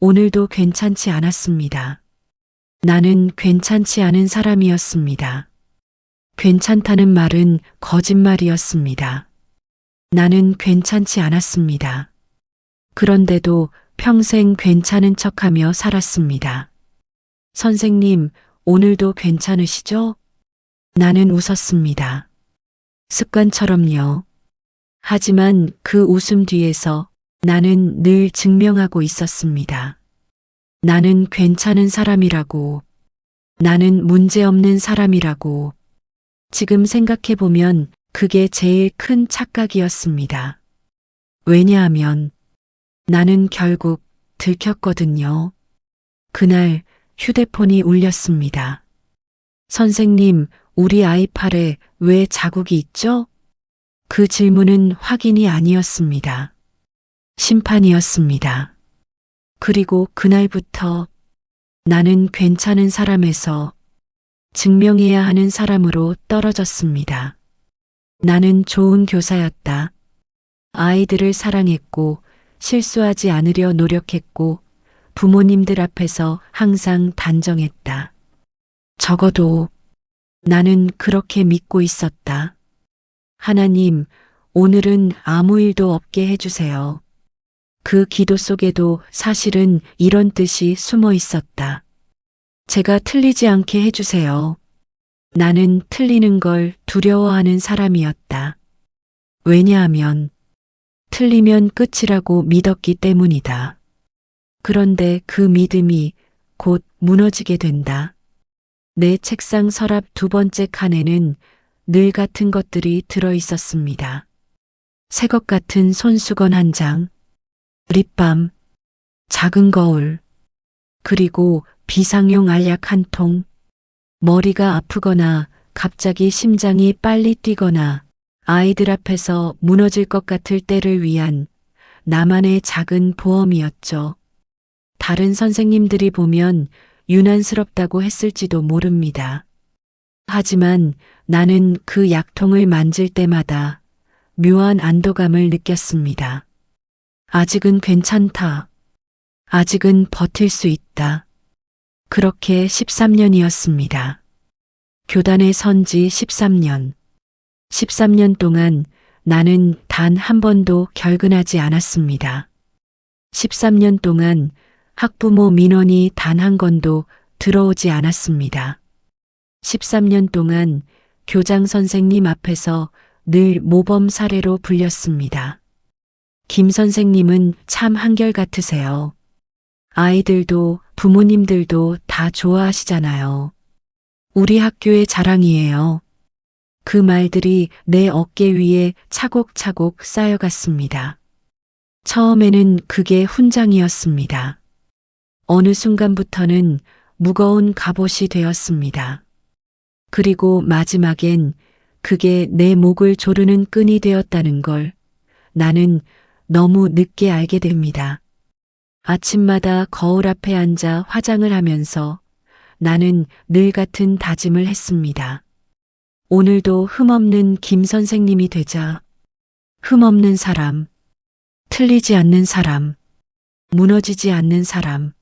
오늘도 괜찮지 않았습니다. 나는 괜찮지 않은 사람이었습니다. 괜찮다는 말은 거짓말이었습니다. 나는 괜찮지 않았습니다. 그런데도 평생 괜찮은 척하며 살았습니다. 선생님, 오늘도 괜찮으시죠? 나는 웃었습니다. 습관처럼요. 하지만 그 웃음 뒤에서 나는 늘 증명하고 있었습니다. 나는 괜찮은 사람이라고. 나는 문제없는 사람이라고. 지금 생각해보면 그게 제일 큰 착각이었습니다. 왜냐하면 나는 결국 들켰거든요. 그날 휴대폰이 울렸습니다. 선생님, 우리 아이 팔에 왜 자국이 있죠? 그 질문은 확인이 아니었습니다. 심판이었습니다. 그리고 그날부터 나는 괜찮은 사람에서 증명해야 하는 사람으로 떨어졌습니다. 나는 좋은 교사였다. 아이들을 사랑했고 실수하지 않으려 노력했고 부모님들 앞에서 항상 단정했다. 적어도 나는 그렇게 믿고 있었다. 하나님, 오늘은 아무 일도 없게 해주세요. 그 기도 속에도 사실은 이런 뜻이 숨어 있었다. 제가 틀리지 않게 해주세요. 나는 틀리는 걸 두려워하는 사람이었다. 왜냐하면 틀리면 끝이라고 믿었기 때문이다. 그런데 그 믿음이 곧 무너지게 된다. 내 책상 서랍 두 번째 칸에는 늘 같은 것들이 들어 있었습니다. 새것 같은 손수건 한 장, 립밤, 작은 거울, 그리고 비상용 알약 한 통. 머리가 아프거나 갑자기 심장이 빨리 뛰거나 아이들 앞에서 무너질 것 같을 때를 위한 나만의 작은 보험이었죠. 다른 선생님들이 보면 유난스럽다고 했을지도 모릅니다. 하지만 나는 그 약통을 만질 때마다 묘한 안도감을 느꼈습니다. 아직은 괜찮다. 아직은 버틸 수 있다. 그렇게 13년이었습니다. 교단에 선 지 13년. 13년 동안 나는 단 한 번도 결근하지 않았습니다. 13년 동안 학부모 민원이 단 한 건도 들어오지 않았습니다. 13년 동안 교장 선생님 앞에서 늘 모범 사례로 불렸습니다. 김 선생님은 참 한결같으세요. 아이들도 부모님들도 다 좋아하시잖아요. 우리 학교의 자랑이에요. 그 말들이 내 어깨 위에 차곡차곡 쌓여갔습니다. 처음에는 그게 훈장이었습니다. 어느 순간부터는 무거운 갑옷이 되었습니다. 그리고 마지막엔 그게 내 목을 조르는 끈이 되었다는 걸 나는 너무 늦게 알게 됩니다. 아침마다 거울 앞에 앉아 화장을 하면서 나는 늘 같은 다짐을 했습니다. 오늘도 흠없는 김 선생님이 되자. 흠없는 사람, 틀리지 않는 사람, 무너지지 않는 사람.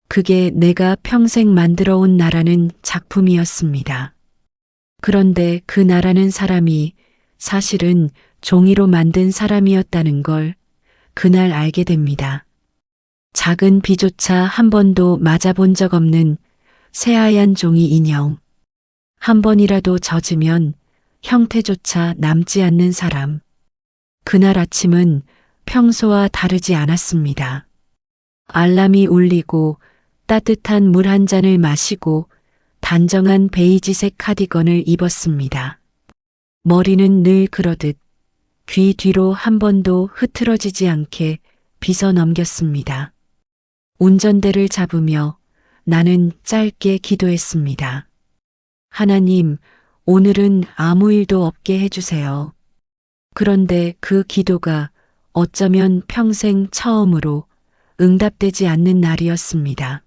그게 내가 평생 만들어 온 나라는 작품이었습니다. 그런데 그 나라는 사람이 사실은 종이로 만든 사람이었다는 걸 그날 알게 됩니다. 작은 비조차 한 번도 맞아본 적 없는 새하얀 종이 인형. 한 번이라도 젖으면 형태조차 남지 않는 사람. 그날 아침은 평소와 다르지 않았습니다. 알람이 울리고 따뜻한 물 한 잔을 마시고 단정한 베이지색 카디건을 입었습니다. 머리는 늘 그러듯 귀 뒤로 한 번도 흐트러지지 않게 빗어 넘겼습니다. 운전대를 잡으며 나는 짧게 기도했습니다. 하나님, 오늘은 아무 일도 없게 해주세요. 그런데 그 기도가 어쩌면 평생 처음으로 응답되지 않는 날이었습니다.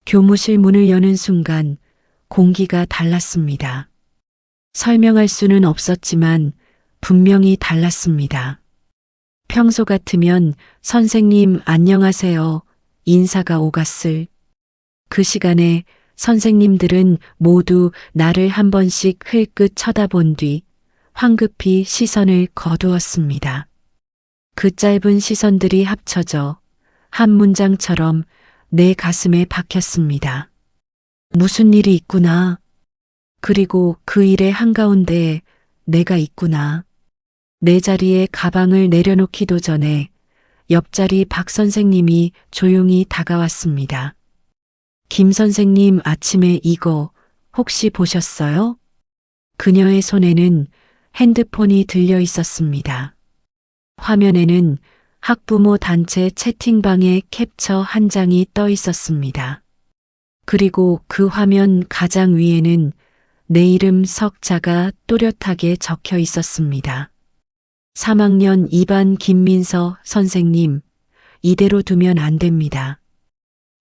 교무실 문을 여는 순간 공기가 달랐습니다. 설명할 수는 없었지만 분명히 달랐습니다. 평소 같으면 선생님 안녕하세요. 인사가 오갔을 그 시간에 선생님들은 모두 나를 한 번씩 흘끗 쳐다본 뒤 황급히 시선을 거두었습니다. 그 짧은 시선들이 합쳐져 한 문장처럼 내 가슴에 박혔습니다. 무슨 일이 있구나. 그리고 그 일의 한가운데에 내가 있구나. 내 자리에 가방을 내려놓기도 전에 옆자리 박 선생님이 조용히 다가왔습니다. 김 선생님, 아침에 이거 혹시 보셨어요? 그녀의 손에는 핸드폰이 들려 있었습니다. 화면에는 학부모 단체 채팅방의 캡처 한 장이 떠 있었습니다. 그리고 그 화면 가장 위에는 내 이름 석자가 또렷하게 적혀 있었습니다. 3학년 2반 김민서 선생님, 이대로 두면 안 됩니다.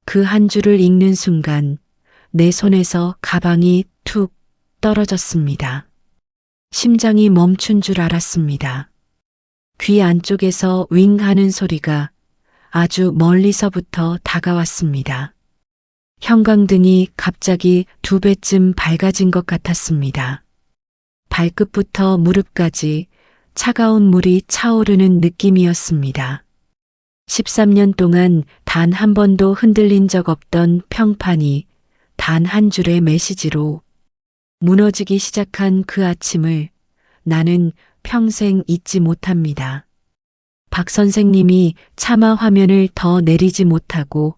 그 한 줄을 읽는 순간 내 손에서 가방이 툭 떨어졌습니다. 심장이 멈춘 줄 알았습니다. 귀 안쪽에서 윙 하는 소리가 아주 멀리서부터 다가왔습니다. 형광등이 갑자기 2배쯤 밝아진 것 같았습니다. 발끝부터 무릎까지 차가운 물이 차오르는 느낌이었습니다. 13년 동안 단 한 번도 흔들린 적 없던 평판이 단 한 줄의 메시지로 무너지기 시작한 그 아침을 나는 평생 잊지 못합니다. 박 선생님이 차마 화면을 더 내리지 못하고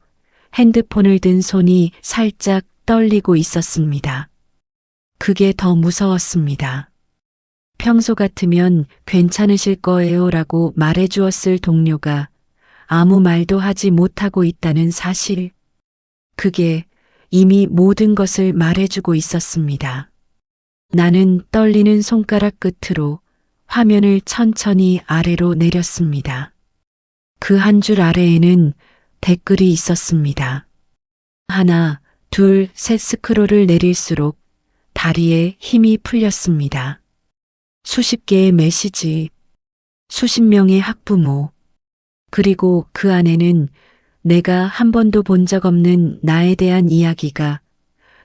핸드폰을 든 손이 살짝 떨리고 있었습니다. 그게 더 무서웠습니다. 평소 같으면 괜찮으실 거예요 라고 말해주었을 동료가 아무 말도 하지 못하고 있다는 사실. 그게 이미 모든 것을 말해주고 있었습니다. 나는 떨리는 손가락 끝으로 화면을 천천히 아래로 내렸습니다. 그 한 줄 아래에는 댓글이 있었습니다. 하나, 둘, 셋 스크롤을 내릴수록 다리에 힘이 풀렸습니다. 수십 개의 메시지, 수십 명의 학부모, 그리고 그 안에는 내가 한 번도 본 적 없는 나에 대한 이야기가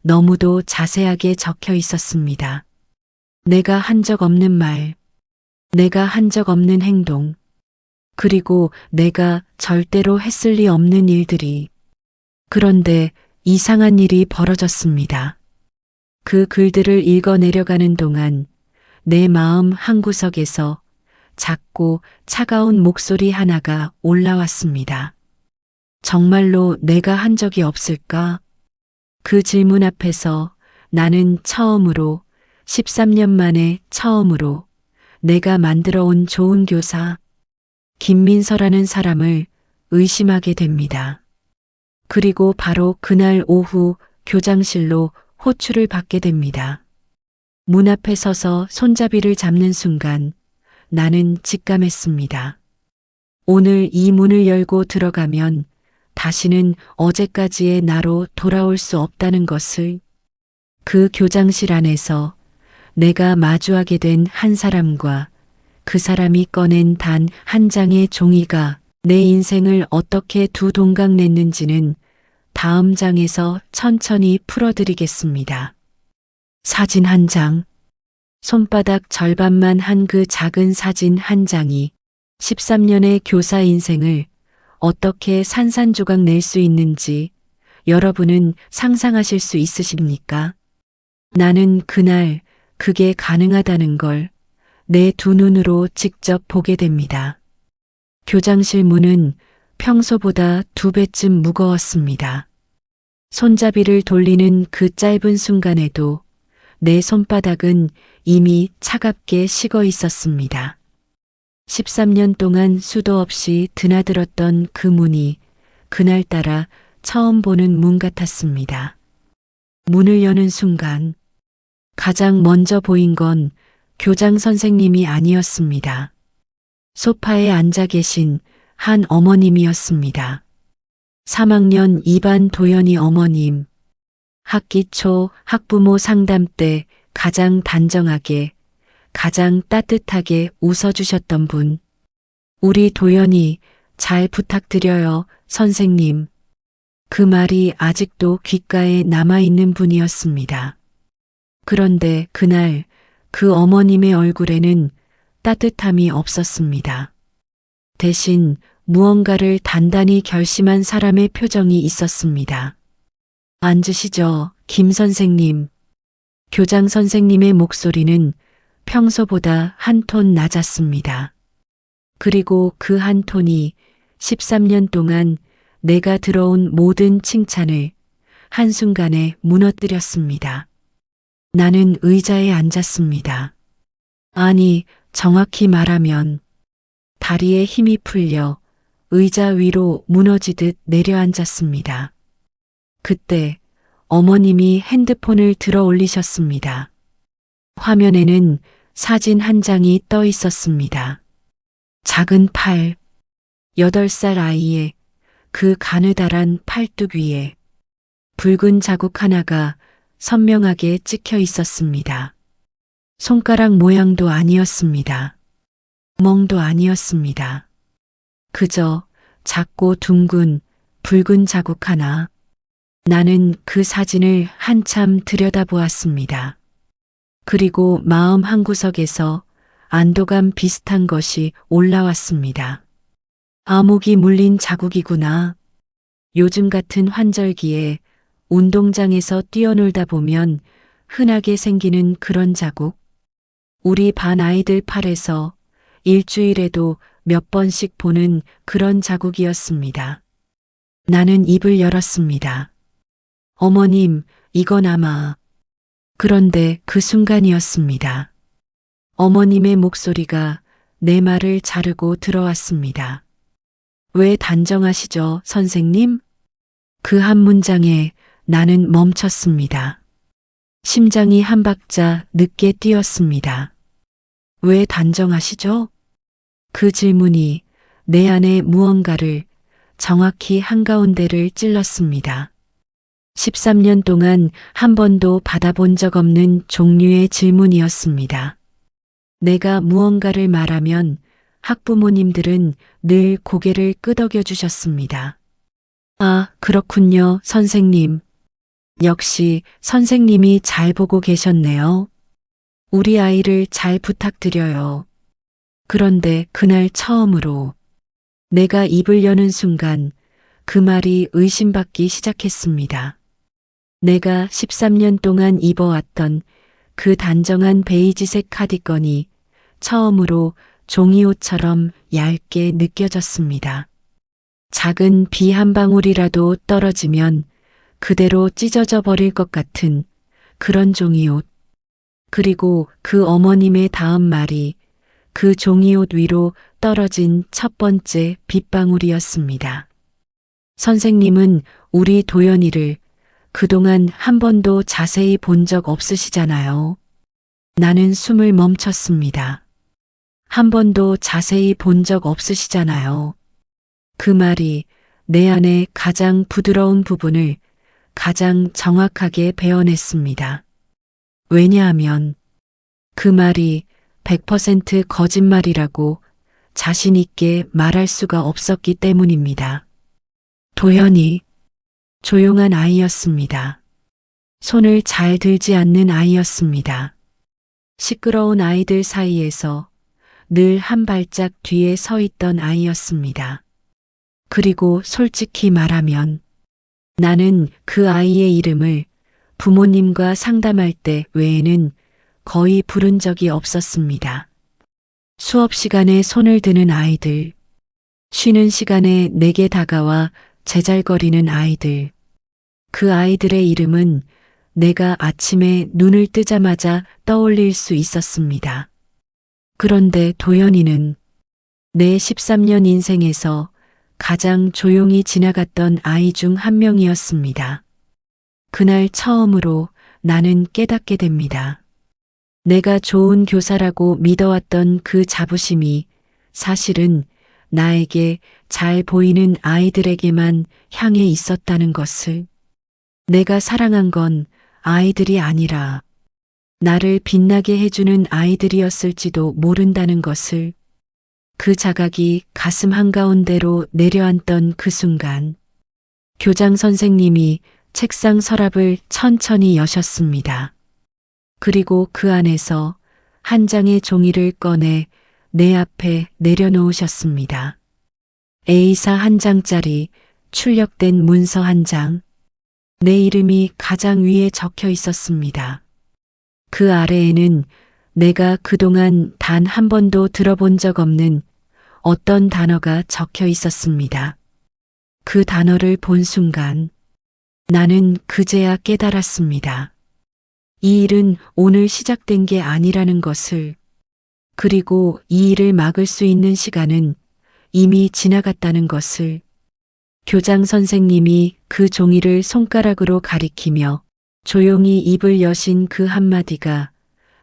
너무도 자세하게 적혀 있었습니다. 내가 한 적 없는 말, 내가 한 적 없는 행동, 그리고 내가 절대로 했을 리 없는 일들이. 그런데 이상한 일이 벌어졌습니다. 그 글들을 읽어 내려가는 동안 내 마음 한구석에서 작고 차가운 목소리 하나가 올라왔습니다. 정말로 내가 한 적이 없을까? 그 질문 앞에서 나는 처음으로 13년 만에 처음으로 내가 만들어 온 좋은 교사 김민서라는 사람을 의심하게 됩니다. 그리고 바로 그날 오후 교장실로 호출을 받게 됩니다. 문 앞에 서서 손잡이를 잡는 순간 나는 직감했습니다. 오늘 이 문을 열고 들어가면 다시는 어제까지의 나로 돌아올 수 없다는 것을. 그 교장실 안에서 내가 마주하게 된 한 사람과 그 사람이 꺼낸 단 한 장의 종이가 내 인생을 어떻게 두 동강 냈는지는 다음 장에서 천천히 풀어드리겠습니다. 사진 한 장. 손바닥 절반만 한 그 작은 사진 한 장이 13년의 교사 인생을 어떻게 산산조각 낼 수 있는지 여러분은 상상하실 수 있으십니까? 나는 그날 그게 가능하다는 걸 내 두 눈으로 직접 보게 됩니다. 교장실 문은 평소보다 2배쯤 무거웠습니다. 손잡이를 돌리는 그 짧은 순간에도 내 손바닥은 이미 차갑게 식어 있었습니다. 13년 동안 수도 없이 드나들었던 그 문이 그날따라 처음 보는 문 같았습니다. 문을 여는 순간 가장 먼저 보인 건 교장 선생님이 아니었습니다. 소파에 앉아 계신 한 어머님이었습니다. 3학년 2반 도연이 어머님. 학기 초 학부모 상담 때 가장 단정하게, 가장 따뜻하게 웃어주셨던 분. 우리 도연이 잘 부탁드려요, 선생님. 그 말이 아직도 귓가에 남아있는 분이었습니다. 그런데 그날 그 어머님의 얼굴에는 따뜻함이 없었습니다. 대신 무언가를 단단히 결심한 사람의 표정이 있었습니다. 앉으시죠, 김 선생님. 교장 선생님의 목소리는 평소보다 한 톤 낮았습니다. 그리고 그 한 톤이 13년 동안 내가 들어온 모든 칭찬을 한순간에 무너뜨렸습니다. 나는 의자에 앉았습니다. 아니, 정확히 말하면 다리에 힘이 풀려 의자 위로 무너지듯 내려앉았습니다. 그때 어머님이 핸드폰을 들어 올리셨습니다. 화면에는 사진 한 장이 떠 있었습니다. 작은 팔, 8살 아이의 그 가느다란 팔뚝 위에 붉은 자국 하나가 선명하게 찍혀 있었습니다. 손가락 모양도 아니었습니다. 멍도 아니었습니다. 그저 작고 둥근 붉은 자국 하나. 나는 그 사진을 한참 들여다보았습니다. 그리고 마음 한구석에서 안도감 비슷한 것이 올라왔습니다. 암흑이 물린 자국이구나. 요즘 같은 환절기에 운동장에서 뛰어놀다 보면 흔하게 생기는 그런 자국. 우리 반 아이들 팔에서 일주일에도 몇 번씩 보는 그런 자국이었습니다. 나는 입을 열었습니다. 어머님, 이건 아마. 그런데 그 순간이었습니다. 어머님의 목소리가 내 말을 자르고 들어왔습니다. 왜 단정하시죠, 선생님? 그 한 문장에 나는 멈췄습니다. 심장이 한 박자 늦게 뛰었습니다. 왜 단정하시죠? 그 질문이 내 안에 무언가를 정확히 한가운데를 찔렀습니다. 13년 동안 한 번도 받아본 적 없는 종류의 질문이었습니다. 내가 무언가를 말하면 학부모님들은 늘 고개를 끄덕여 주셨습니다. 아, 그렇군요, 선생님. 역시 선생님이 잘 보고 계셨네요. 우리 아이를 잘 부탁드려요. 그런데 그날 처음으로 내가 입을 여는 순간 그 말이 의심받기 시작했습니다. 내가 13년 동안 입어왔던 그 단정한 베이지색 카디건이 처음으로 종이옷처럼 얇게 느껴졌습니다. 작은 비 한 방울이라도 떨어지면 그대로 찢어져 버릴 것 같은 그런 종이옷. 그리고 그 어머님의 다음 말이 그 종이옷 위로 떨어진 첫 번째 빗방울이었습니다. 선생님은 우리 도연이를 그동안 한 번도 자세히 본 적 없으시잖아요. 나는 숨을 멈췄습니다. 한 번도 자세히 본 적 없으시잖아요. 그 말이 내 안에 가장 부드러운 부분을 가장 정확하게 베어냈습니다. 왜냐하면 그 말이 100% 거짓말이라고 자신 있게 말할 수가 없었기 때문입니다. 도연이 조용한 아이였습니다. 손을 잘 들지 않는 아이였습니다. 시끄러운 아이들 사이에서 늘 한 발짝 뒤에 서 있던 아이였습니다. 그리고 솔직히 말하면 나는 그 아이의 이름을 부모님과 상담할 때 외에는 거의 부른 적이 없었습니다. 수업 시간에 손을 드는 아이들, 쉬는 시간에 내게 다가와 제잘거리는 아이들, 그 아이들의 이름은 내가 아침에 눈을 뜨자마자 떠올릴 수 있었습니다. 그런데 도연이는 내 13년 인생에서 가장 조용히 지나갔던 아이 중 한 명이었습니다. 그날 처음으로 나는 깨닫게 됩니다. 내가 좋은 교사라고 믿어왔던 그 자부심이 사실은 나에게 잘 보이는 아이들에게만 향해 있었다는 것을. 내가 사랑한 건 아이들이 아니라 나를 빛나게 해주는 아이들이었을지도 모른다는 것을. 그 자각이 가슴 한가운데로 내려앉던 그 순간 교장 선생님이 책상 서랍을 천천히 여셨습니다. 그리고 그 안에서 한 장의 종이를 꺼내 내 앞에 내려놓으셨습니다. A사 한 장짜리 출력된 문서 한 장. 내 이름이 가장 위에 적혀 있었습니다. 그 아래에는 내가 그동안 단 한 번도 들어본 적 없는 어떤 단어가 적혀 있었습니다. 그 단어를 본 순간 나는 그제야 깨달았습니다. 이 일은 오늘 시작된 게 아니라는 것을, 그리고 이 일을 막을 수 있는 시간은 이미 지나갔다는 것을. 교장 선생님이 그 종이를 손가락으로 가리키며 조용히 입을 여신 그 한마디가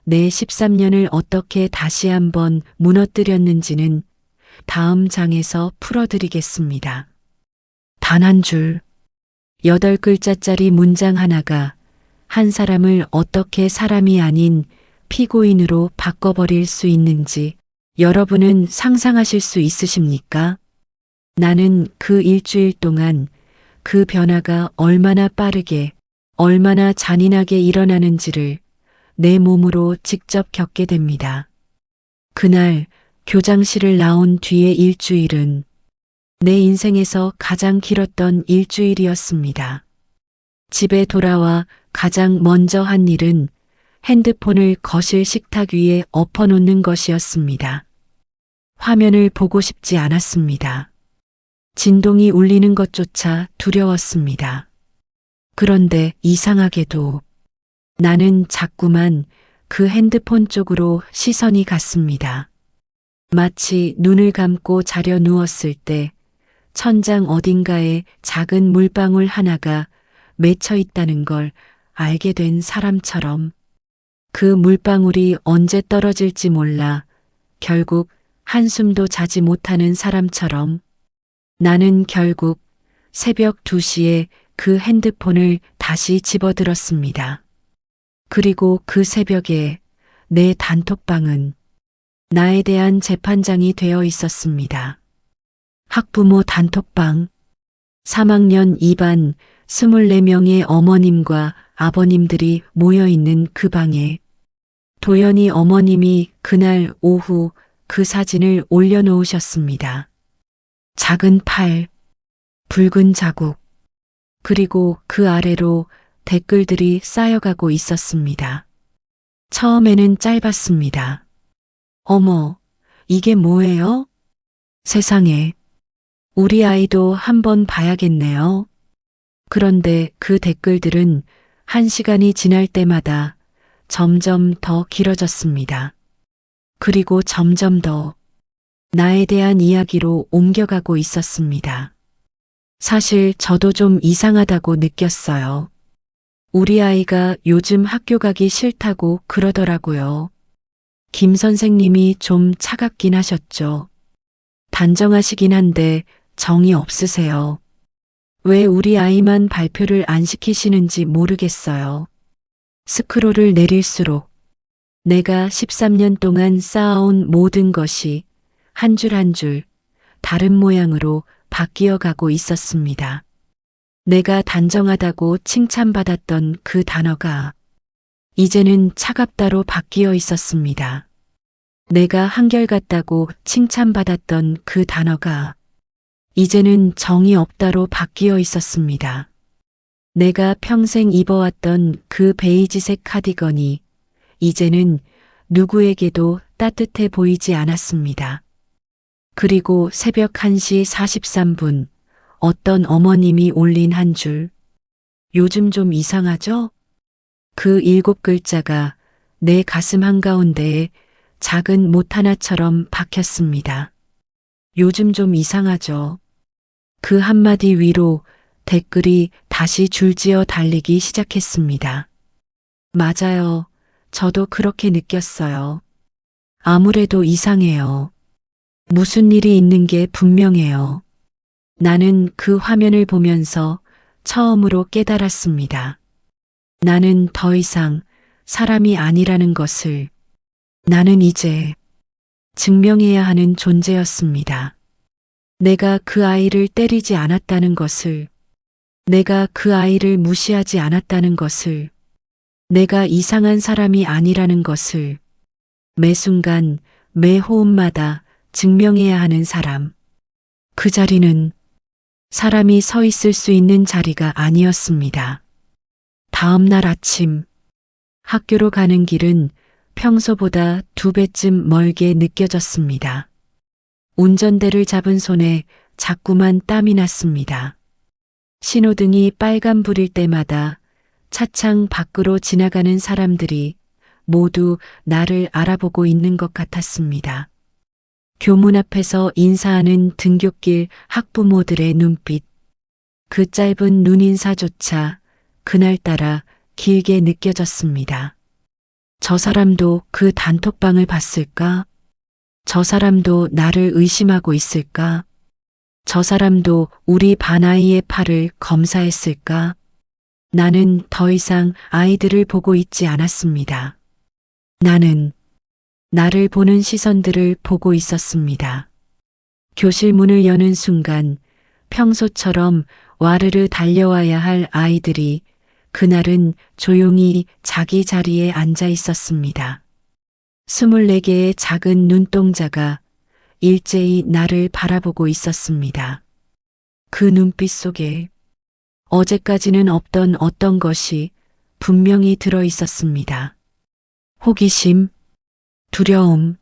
내 13년을 어떻게 다시 한번 무너뜨렸는지는 다음 장에서 풀어드리겠습니다. 단 한 줄, 8글자짜리 문장 하나가 한 사람을 어떻게 사람이 아닌 피고인으로 바꿔버릴 수 있는지 여러분은 상상하실 수 있으십니까? 나는 그 일주일 동안 그 변화가 얼마나 빠르게, 얼마나 잔인하게 일어나는지를 내 몸으로 직접 겪게 됩니다. 그날 교장실을 나온 뒤의 일주일은 내 인생에서 가장 길었던 일주일이었습니다. 집에 돌아와 가장 먼저 한 일은 핸드폰을 거실 식탁 위에 엎어놓는 것이었습니다. 화면을 보고 싶지 않았습니다. 진동이 울리는 것조차 두려웠습니다. 그런데 이상하게도 나는 자꾸만 그 핸드폰 쪽으로 시선이 갔습니다. 마치 눈을 감고 자려 누웠을 때 천장 어딘가에 작은 물방울 하나가 맺혀 있다는 걸 알게 된 사람처럼, 그 물방울이 언제 떨어질지 몰라 결국 한숨도 자지 못하는 사람처럼 나는 결국 새벽 2시에 그 핸드폰을 다시 집어들었습니다. 그리고 그 새벽에 내 단톡방은 나에 대한 재판장이 되어 있었습니다. 학부모 단톡방, 3학년 2반 24명의 어머님과 아버님들이 모여있는 그 방에 도연이 어머님이 그날 오후 그 사진을 올려놓으셨습니다. 작은 팔, 붉은 자국, 그리고 그 아래로 댓글들이 쌓여가고 있었습니다. 처음에는 짧았습니다. 어머, 이게 뭐예요? 세상에, 우리 아이도 한번 봐야겠네요. 그런데 그 댓글들은 1시간이 지날 때마다 점점 더 길어졌습니다. 그리고 점점 더 나에 대한 이야기로 옮겨가고 있었습니다. 사실 저도 좀 이상하다고 느꼈어요. 우리 아이가 요즘 학교 가기 싫다고 그러더라고요. 김 선생님이 좀 차갑긴 하셨죠. 단정하시긴 한데 정이 없으세요. 왜 우리 아이만 발표를 안 시키시는지 모르겠어요. 스크롤을 내릴수록 내가 13년 동안 쌓아온 모든 것이 한 줄 한 줄 다른 모양으로 바뀌어 가고 있었습니다. 내가 단정하다고 칭찬받았던 그 단어가 이제는 차갑다로 바뀌어 있었습니다. 내가 한결같다고 칭찬받았던 그 단어가 이제는 정이 없다로 바뀌어 있었습니다. 내가 평생 입어왔던 그 베이지색 카디건이 이제는 누구에게도 따뜻해 보이지 않았습니다. 그리고 새벽 1시 43분 어떤 어머님이 올린 한 줄, 요즘 좀 이상하죠? 그 7글자가 내 가슴 한가운데에 작은 못 하나처럼 박혔습니다. 요즘 좀 이상하죠? 그 한마디 위로 댓글이 다시 줄지어 달리기 시작했습니다. 맞아요. 저도 그렇게 느꼈어요. 아무래도 이상해요. 무슨 일이 있는 게 분명해요. 나는 그 화면을 보면서 처음으로 깨달았습니다. 나는 더 이상 사람이 아니라는 것을, 나는 이제 증명해야 하는 존재였습니다. 내가 그 아이를 때리지 않았다는 것을, 내가 그 아이를 무시하지 않았다는 것을, 내가 이상한 사람이 아니라는 것을 매 순간, 매 호흡마다 증명해야 하는 사람. 그 자리는 사람이 서 있을 수 있는 자리가 아니었습니다. 다음 날 아침, 학교로 가는 길은 평소보다 2배쯤 멀게 느껴졌습니다. 운전대를 잡은 손에 자꾸만 땀이 났습니다. 신호등이 빨간불일 때마다 차창 밖으로 지나가는 사람들이 모두 나를 알아보고 있는 것 같았습니다. 교문 앞에서 인사하는 등굣길 학부모들의 눈빛, 그 짧은 눈인사조차 그날따라 길게 느껴졌습니다. 저 사람도 그 단톡방을 봤을까? 저 사람도 나를 의심하고 있을까? 저 사람도 우리 반 아이의 팔을 검사했을까? 나는 더 이상 아이들을 보고 있지 않았습니다. 나는 나를 보는 시선들을 보고 있었습니다. 교실 문을 여는 순간 평소처럼 와르르 달려와야 할 아이들이 그날은 조용히 자기 자리에 앉아 있었습니다. 24개의 작은 눈동자가 일제히 나를 바라보고 있었습니다. 그 눈빛 속에 어제까지는 없던 어떤 것이 분명히 들어 있었습니다. 호기심, 두려움,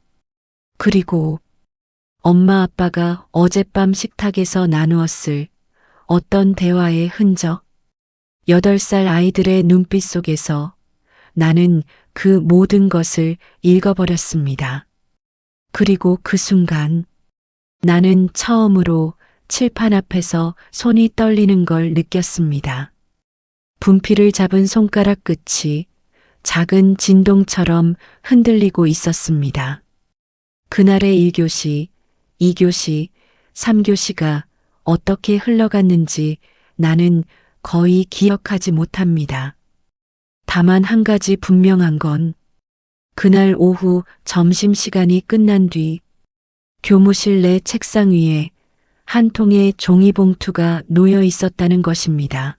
그리고 엄마 아빠가 어젯밤 식탁에서 나누었을 어떤 대화의 흔적. 8살 아이들의 눈빛 속에서 나는 그 모든 것을 읽어버렸습니다. 그리고 그 순간 나는 처음으로 칠판 앞에서 손이 떨리는 걸 느꼈습니다. 분필을 잡은 손가락 끝이 작은 진동처럼 흔들리고 있었습니다. 그날의 1교시, 2교시, 3교시가 어떻게 흘러갔는지 나는 거의 기억하지 못합니다. 다만 한 가지 분명한 건 그날 오후 점심시간이 끝난 뒤 교무실 내 책상 위에 한 통의 종이봉투가 놓여 있었다는 것입니다.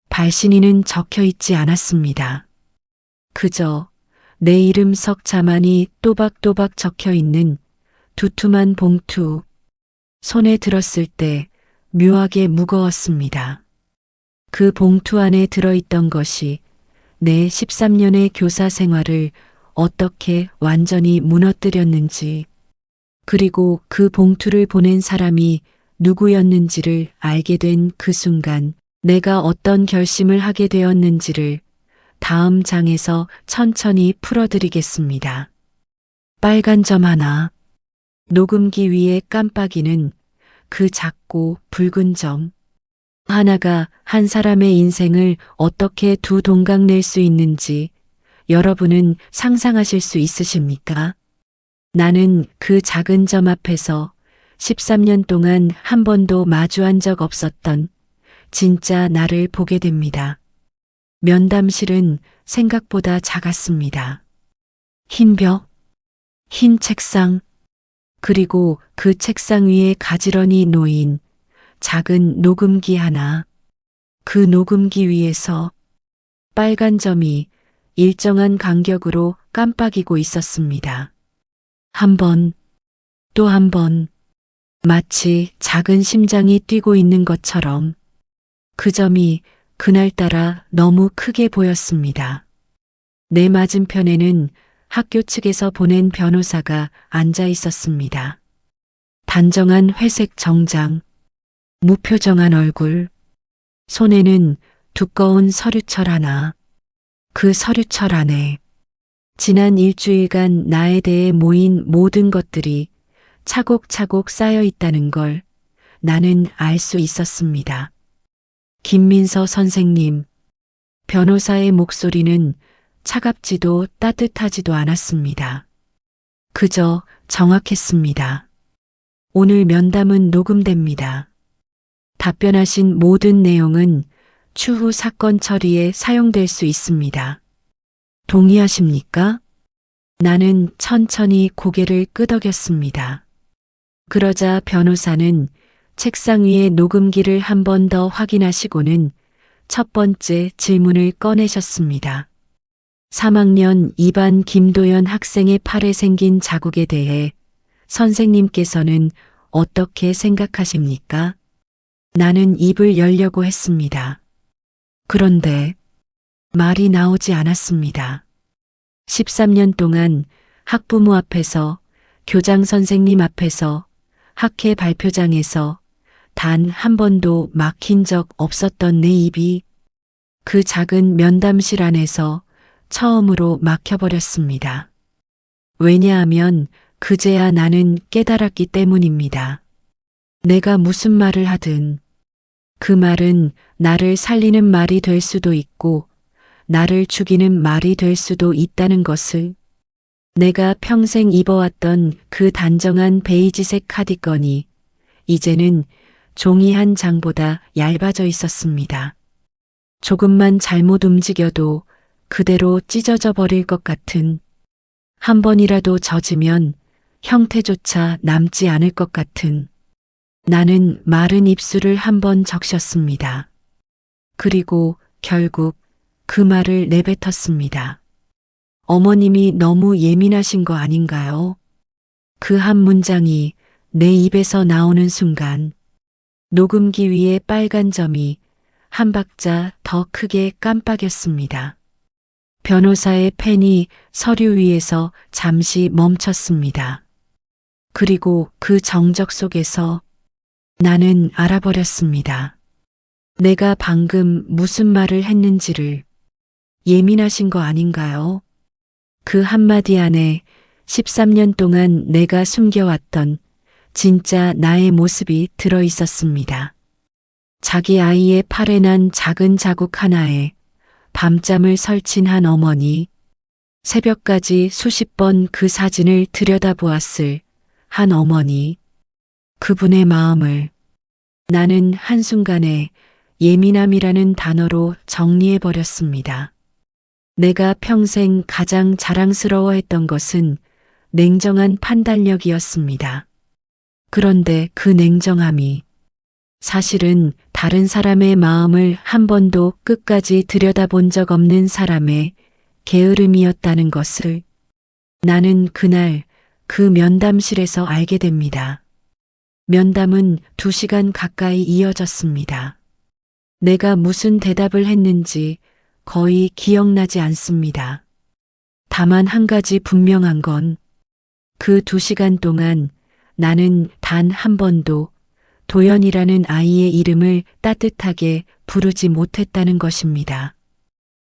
발신인은 적혀 있지 않았습니다. 그저 내 이름 석 자만이 또박또박 적혀 있는 두툼한 봉투. 손에 들었을 때 묘하게 무거웠습니다. 그 봉투 안에 들어있던 것이 내 13년의 교사 생활을 어떻게 완전히 무너뜨렸는지, 그리고 그 봉투를 보낸 사람이 누구였는지를 알게 된 그 순간 내가 어떤 결심을 하게 되었는지를 다음 장에서 천천히 풀어드리겠습니다. 빨간 점 하나. 녹음기 위에 깜빡이는 그 작고 붉은 점 하나가 한 사람의 인생을 어떻게 두 동강 낼 수 있는지 여러분은 상상하실 수 있으십니까? 나는 그 작은 점 앞에서 13년 동안 한 번도 마주한 적 없었던 진짜 나를 보게 됩니다. 면담실은 생각보다 작았습니다. 흰 벽, 흰 책상, 그리고 그 책상 위에 가지런히 놓인 작은 녹음기 하나. 그 녹음기 위에서 빨간 점이 일정한 간격으로 깜빡이고 있었습니다. 한 번, 또 한 번, 마치 작은 심장이 뛰고 있는 것처럼 그 점이 그날따라 너무 크게 보였습니다. 내 맞은편에는 학교 측에서 보낸 변호사가 앉아 있었습니다. 단정한 회색 정장, 무표정한 얼굴, 손에는 두꺼운 서류철 하나. 그 서류철 안에 지난 일주일간 나에 대해 모인 모든 것들이 차곡차곡 쌓여 있다는 걸 나는 알 수 있었습니다. 김민서 선생님, 변호사의 목소리는 차갑지도 따뜻하지도 않았습니다. 그저 정확했습니다. 오늘 면담은 녹음됩니다. 답변하신 모든 내용은 추후 사건 처리에 사용될 수 있습니다. 동의하십니까? 나는 천천히 고개를 끄덕였습니다. 그러자 변호사는 책상 위에 녹음기를 한 번 더 확인하시고는 첫 번째 질문을 꺼내셨습니다. 3학년 2반 김도연 학생의 팔에 생긴 자국에 대해 선생님께서는 어떻게 생각하십니까? 나는 입을 열려고 했습니다. 그런데 말이 나오지 않았습니다. 13년 동안 학부모 앞에서, 교장 선생님 앞에서, 학회 발표장에서 단 한 번도 막힌 적 없었던 내 입이 그 작은 면담실 안에서 처음으로 막혀버렸습니다. 왜냐하면 그제야 나는 깨달았기 때문입니다. 내가 무슨 말을 하든 그 말은 나를 살리는 말이 될 수도 있고 나를 죽이는 말이 될 수도 있다는 것을, 내가 평생 입어왔던 그 단정한 베이지색 카디건이 이제는 종이 한 장보다 얇아져 있었습니다. 조금만 잘못 움직여도 그대로 찢어져 버릴 것 같은, 한 번이라도 젖으면 형태조차 남지 않을 것 같은, 나는 마른 입술을 한 번 적셨습니다. 그리고 결국 그 말을 내뱉었습니다. 어머님이 너무 예민하신 거 아닌가요? 그 한 문장이 내 입에서 나오는 순간 녹음기 위에 빨간 점이 한 박자 더 크게 깜빡였습니다. 변호사의 펜이 서류 위에서 잠시 멈췄습니다. 그리고 그 정적 속에서 나는 알아버렸습니다. 내가 방금 무슨 말을 했는지를. 예민하신 거 아닌가요? 그 한마디 안에 13년 동안 내가 숨겨왔던 진짜 나의 모습이 들어 있었습니다. 자기 아이의 팔에 난 작은 자국 하나에 밤잠을 설친 어머니, 새벽까지 수십 번 그 사진을 들여다보았을 한 어머니, 그분의 마음을 나는 한순간에 예민함이라는 단어로 정리해버렸습니다. 내가 평생 가장 자랑스러워했던 것은 냉정한 판단력이었습니다. 그런데 그 냉정함이 사실은 다른 사람의 마음을 한 번도 끝까지 들여다본 적 없는 사람의 게으름이었다는 것을 나는 그날 그 면담실에서 알게 됩니다. 면담은 2시간 가까이 이어졌습니다. 내가 무슨 대답을 했는지 거의 기억나지 않습니다. 다만 한 가지 분명한 건 그 2시간 동안 나는 단 한 번도 도연이라는 아이의 이름을 따뜻하게 부르지 못했다는 것입니다.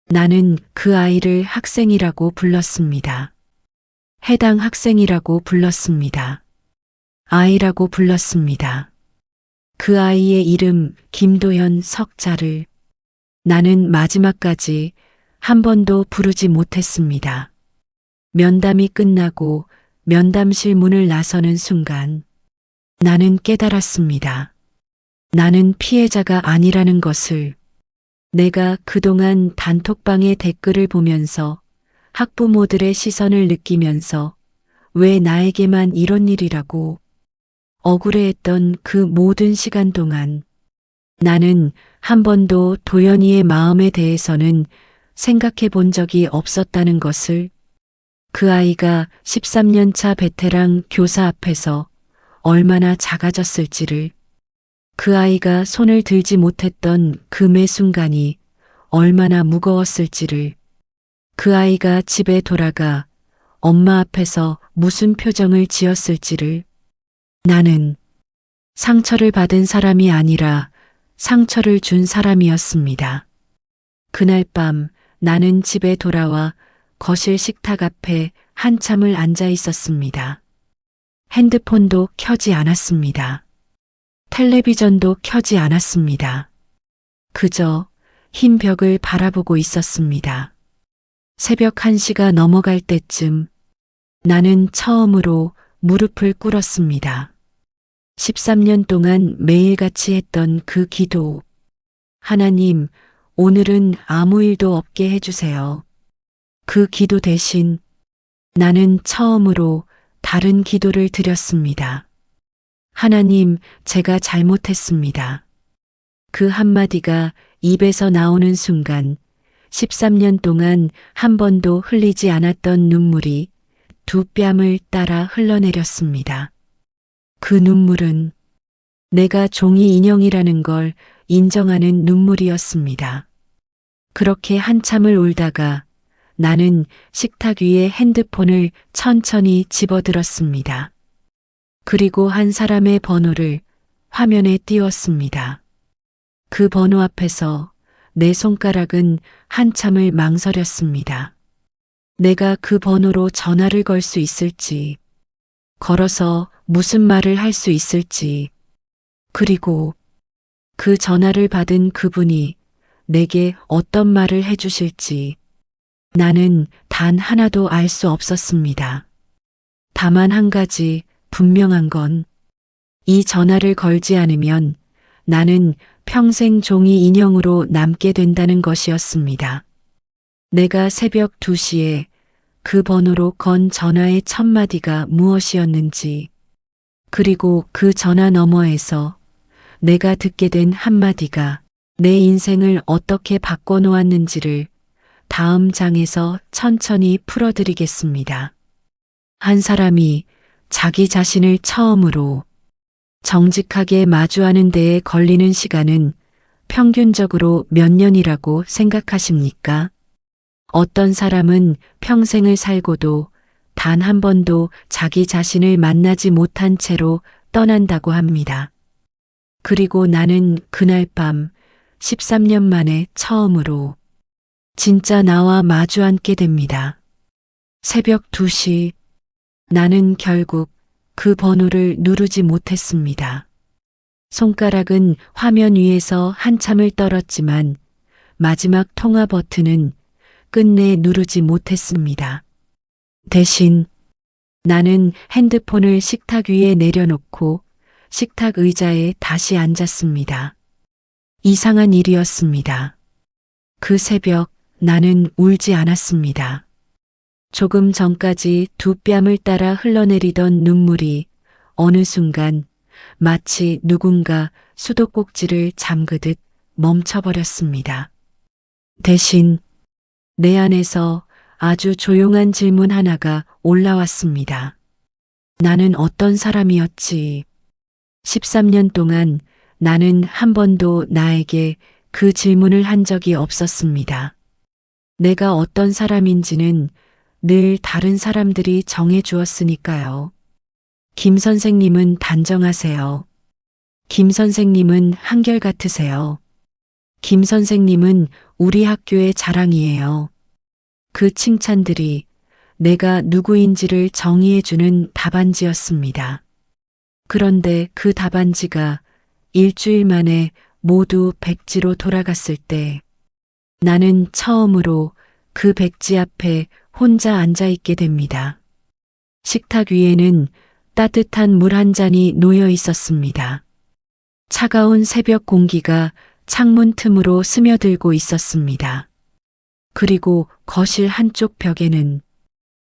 나는 그 아이를 학생이라고 불렀습니다. 해당 학생이라고 불렀습니다. 아이라고 불렀습니다. 그 아이의 이름 김도연 석자를 나는 마지막까지 한 번도 부르지 못했습니다. 면담이 끝나고 면담실 문을 나서는 순간 나는 깨달았습니다. 나는 피해자가 아니라는 것을. 내가 그동안 단톡방의 댓글을 보면서 학부모들의 시선을 느끼면서 왜 나에게만 이런 일이라고 억울해했던 그 모든 시간 동안 나는 한 번도 도연이의 마음에 대해서는 생각해 본 적이 없었다는 것을, 그 아이가 13년 차 베테랑 교사 앞에서 얼마나 작아졌을지를, 그 아이가 손을 들지 못했던 그 매 순간이 얼마나 무거웠을지를, 그 아이가 집에 돌아가 엄마 앞에서 무슨 표정을 지었을지를. 나는 상처를 받은 사람이 아니라 상처를 준 사람이었습니다. 그날 밤 나는 집에 돌아와 거실 식탁 앞에 한참을 앉아 있었습니다. 핸드폰도 켜지 않았습니다. 텔레비전도 켜지 않았습니다. 그저 흰 벽을 바라보고 있었습니다. 새벽 1시가 넘어갈 때쯤 나는 처음으로 무릎을 꿇었습니다. 13년 동안 매일같이 했던 그 기도. 하나님, 오늘은 아무 일도 없게 해주세요. 그 기도 대신 나는 처음으로 다른 기도를 드렸습니다. 하나님, 제가 잘못했습니다. 그 한마디가 입에서 나오는 순간 13년 동안 한 번도 흘리지 않았던 눈물이 두 뺨을 따라 흘러내렸습니다. 그 눈물은 내가 종이 인형이라는 걸 인정하는 눈물이었습니다. 그렇게 한참을 울다가 나는 식탁 위에 핸드폰을 천천히 집어들었습니다. 그리고 한 사람의 번호를 화면에 띄웠습니다. 그 번호 앞에서 내 손가락은 한참을 망설였습니다. 내가 그 번호로 전화를 걸 수 있을지, 걸어서 무슨 말을 할 수 있을지, 그리고 그 전화를 받은 그분이 내게 어떤 말을 해주실지 나는 단 하나도 알 수 없었습니다. 다만 한 가지 분명한 건 이 전화를 걸지 않으면 나는 평생 종이 인형으로 남게 된다는 것이었습니다. 내가 새벽 2시에 그 번호로 건 전화의 첫 마디가 무엇이었는지, 그리고 그 전화 너머에서 내가 듣게 된 한마디가 내 인생을 어떻게 바꿔놓았는지를 다음 장에서 천천히 풀어드리겠습니다. 한 사람이 자기 자신을 처음으로 정직하게 마주하는 데에 걸리는 시간은 평균적으로 몇 년이라고 생각하십니까? 어떤 사람은 평생을 살고도 단 한 번도 자기 자신을 만나지 못한 채로 떠난다고 합니다. 그리고 나는 그날 밤 13년 만에 처음으로 진짜 나와 마주 앉게 됩니다. 새벽 2시, 나는 결국 그 번호를 누르지 못했습니다. 손가락은 화면 위에서 한참을 떨었지만 마지막 통화 버튼은 끝내 누르지 못했습니다. 대신 나는 핸드폰을 식탁 위에 내려놓고 식탁 의자에 다시 앉았습니다. 이상한 일이었습니다. 그 새벽 나는 울지 않았습니다. 조금 전까지 두 뺨을 따라 흘러내리던 눈물이 어느 순간 마치 누군가 수도꼭지를 잠그듯 멈춰버렸습니다. 대신 내 안에서 아주 조용한 질문 하나가 올라왔습니다. 나는 어떤 사람이었지? 13년 동안 나는 한 번도 나에게 그 질문을 한 적이 없었습니다. 내가 어떤 사람인지는 늘 다른 사람들이 정해 주었으니까요. 김 선생님은 단정하세요. 김 선생님은 한결같으세요. 김 선생님은 우리 학교의 자랑이에요. 그 칭찬들이 내가 누구인지를 정의해주는 답안지였습니다. 그런데 그 답안지가 일주일 만에 모두 백지로 돌아갔을 때 나는 처음으로 그 백지 앞에 혼자 앉아 있게 됩니다. 식탁 위에는 따뜻한 물 한 잔이 놓여 있었습니다. 차가운 새벽 공기가 창문 틈으로 스며들고 있었습니다. 그리고 거실 한쪽 벽에는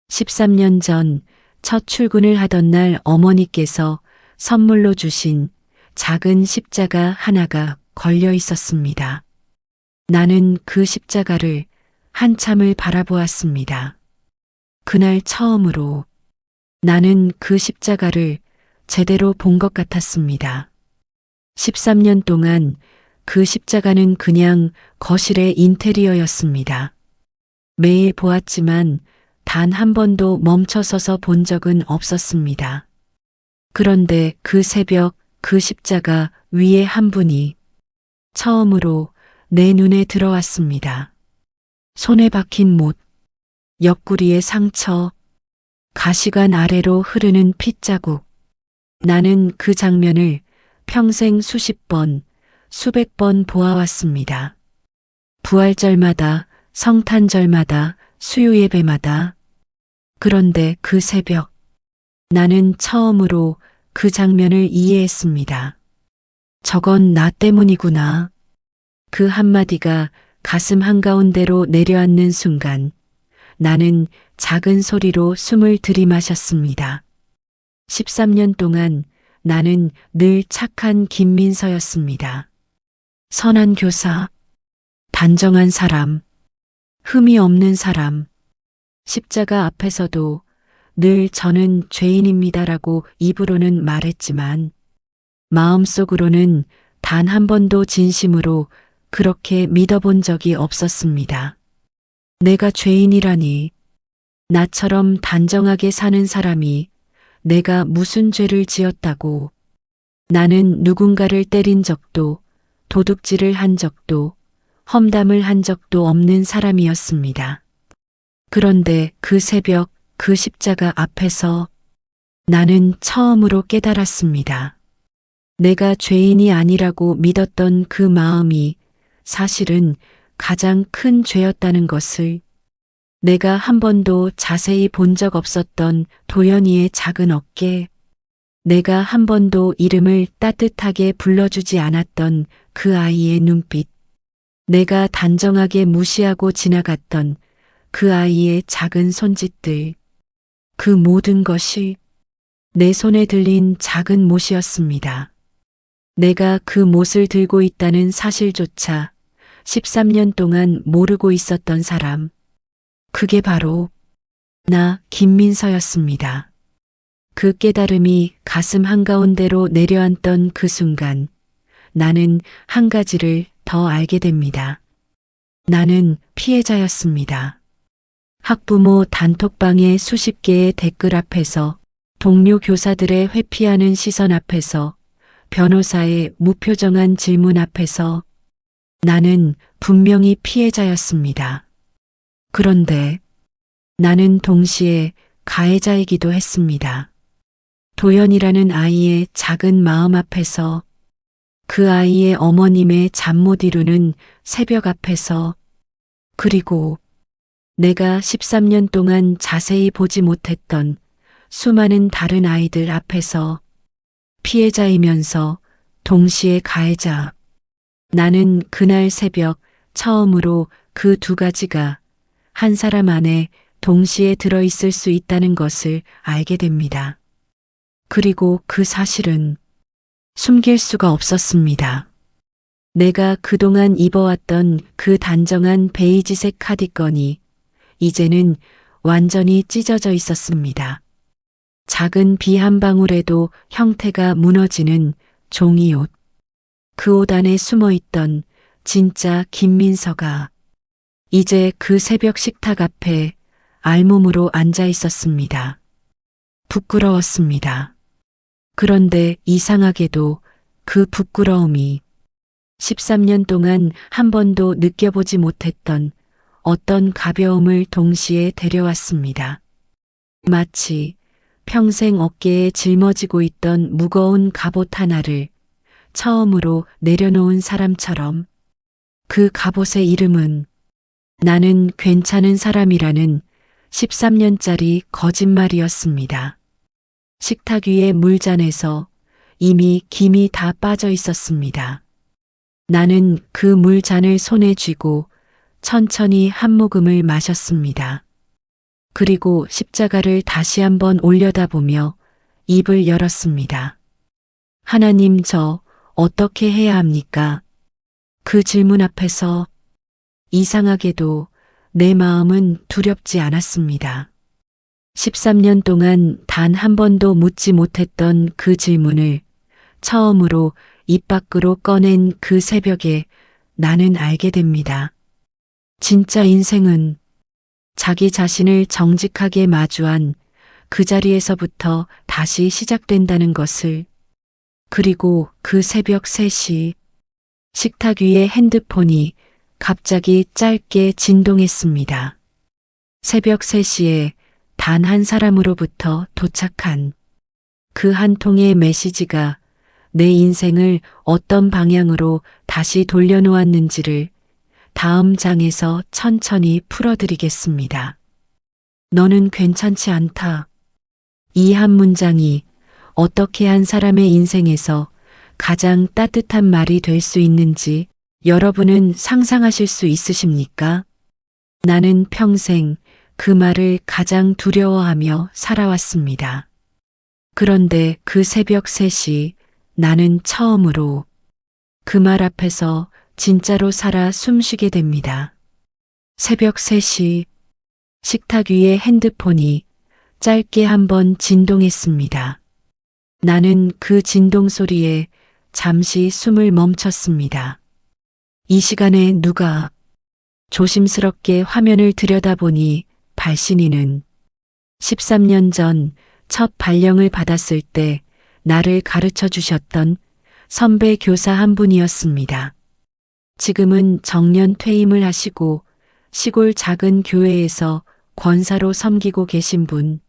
13년 전 첫 출근을 하던 날 어머니께서 선물로 주신 작은 십자가 하나가 걸려 있었습니다. 나는 그 십자가를 한참을 바라보았습니다. 그날 처음으로 나는 그 십자가를 제대로 본 것 같았습니다. 13년 동안 그 십자가는 그냥 거실의 인테리어였습니다. 매일 보았지만 단 한 번도 멈춰서서 본 적은 없었습니다. 그런데 그 새벽 그 십자가 위에 한 분이 처음으로 내 눈에 들어왔습니다. 손에 박힌 못, 옆구리에 상처, 가시관 아래로 흐르는 핏자국. 나는 그 장면을 평생 수십 번, 수백 번 보아왔습니다. 부활절마다, 성탄절마다, 수요예배마다. 그런데 그 새벽, 나는 처음으로 그 장면을 이해했습니다. 저건 나 때문이구나. 그 한마디가 가슴 한가운데로 내려앉는 순간 나는 작은 소리로 숨을 들이마셨습니다. 13년 동안 나는 늘 착한 김민서였습니다. 선한 교사, 단정한 사람, 흠이 없는 사람, 십자가 앞에서도 늘 저는 죄인입니다라고 입으로는 말했지만 마음속으로는 단 한 번도 진심으로 그렇게 믿어본 적이 없었습니다. 내가 죄인이라니, 나처럼 단정하게 사는 사람이 내가 무슨 죄를 지었다고. 나는 누군가를 때린 적도, 도둑질을 한 적도, 험담을 한 적도 없는 사람이었습니다. 그런데 그 새벽 그 십자가 앞에서 나는 처음으로 깨달았습니다. 내가 죄인이 아니라고 믿었던 그 마음이 사실은 가장 큰 죄였다는 것을, 내가 한 번도 자세히 본 적 없었던 도연이의 작은 어깨, 내가 한 번도 이름을 따뜻하게 불러주지 않았던 그 아이의 눈빛, 내가 단정하게 무시하고 지나갔던 그 아이의 작은 손짓들, 그 모든 것이 내 손에 들린 작은 못이었습니다. 내가 그 못을 들고 있다는 사실조차 13년 동안 모르고 있었던 사람, 그게 바로 나 김민서였습니다. 그 깨달음이 가슴 한가운데로 내려앉던 그 순간 나는 한 가지를 더 알게 됩니다. 나는 피해자였습니다. 학부모 단톡방의 수십 개의 댓글 앞에서, 동료 교사들의 회피하는 시선 앞에서, 변호사의 무표정한 질문 앞에서 나는 분명히 피해자였습니다. 그런데 나는 동시에 가해자이기도 했습니다. 도연이라는 아이의 작은 마음 앞에서, 그 아이의 어머님의 잠 못 이루는 새벽 앞에서, 그리고 내가 13년 동안 자세히 보지 못했던 수많은 다른 아이들 앞에서 피해자이면서 동시에 가해자. 나는 그날 새벽 처음으로 그 두 가지가 한 사람 안에 동시에 들어있을 수 있다는 것을 알게 됩니다. 그리고 그 사실은 숨길 수가 없었습니다. 내가 그동안 입어왔던 그 단정한 베이지색 카디건이 이제는 완전히 찢어져 있었습니다. 작은 비 한 방울에도 형태가 무너지는 종이옷. 그 옷 안에 숨어있던 진짜 김민서가 이제 그 새벽 식탁 앞에 알몸으로 앉아 있었습니다. 부끄러웠습니다. 그런데 이상하게도 그 부끄러움이 13년 동안 한 번도 느껴보지 못했던 어떤 가벼움을 동시에 데려왔습니다. 마치 평생 어깨에 짊어지고 있던 무거운 갑옷 하나를 처음으로 내려놓은 사람처럼. 그 갑옷의 이름은 나는 괜찮은 사람이라는 13년짜리 거짓말이었습니다. 식탁 위의 물잔에서 이미 김이 다 빠져 있었습니다. 나는 그 물잔을 손에 쥐고 천천히 한 모금을 마셨습니다. 그리고 십자가를 다시 한번 올려다보며 입을 열었습니다. 하나님, 저 어떻게 해야 합니까? 그 질문 앞에서 이상하게도 내 마음은 두렵지 않았습니다. 13년 동안 단 한 번도 묻지 못했던 그 질문을 처음으로 입 밖으로 꺼낸 그 새벽에 나는 알게 됩니다. 진짜 인생은 자기 자신을 정직하게 마주한 그 자리에서부터 다시 시작된다는 것을. 그리고 그 새벽 3시, 식탁 위의 핸드폰이 갑자기 짧게 진동했습니다. 새벽 3시에 단 한 사람으로부터 도착한 그 한 통의 메시지가 내 인생을 어떤 방향으로 다시 돌려놓았는지를 다음 장에서 천천히 풀어드리겠습니다. 너는 괜찮지 않다. 이 한 문장이 어떻게 한 사람의 인생에서 가장 따뜻한 말이 될 수 있는지 여러분은 상상하실 수 있으십니까? 나는 평생 그 말을 가장 두려워하며 살아왔습니다. 그런데 그 새벽 3시 나는 처음으로 그 말 앞에서 진짜로 살아 숨쉬게 됩니다. 새벽 3시 식탁 위에 핸드폰이 짧게 한번 진동했습니다. 나는 그 진동 소리에 잠시 숨을 멈췄습니다. 이 시간에 누가 조심스럽게 화면을 들여다보니 발신이는 13년 전 첫 발령을 받았을 때 나를 가르쳐 주셨던 선배 교사 한 분이었습니다. 지금은 정년 퇴임을 하시고 시골 작은 교회에서 권사로 섬기고 계신 분,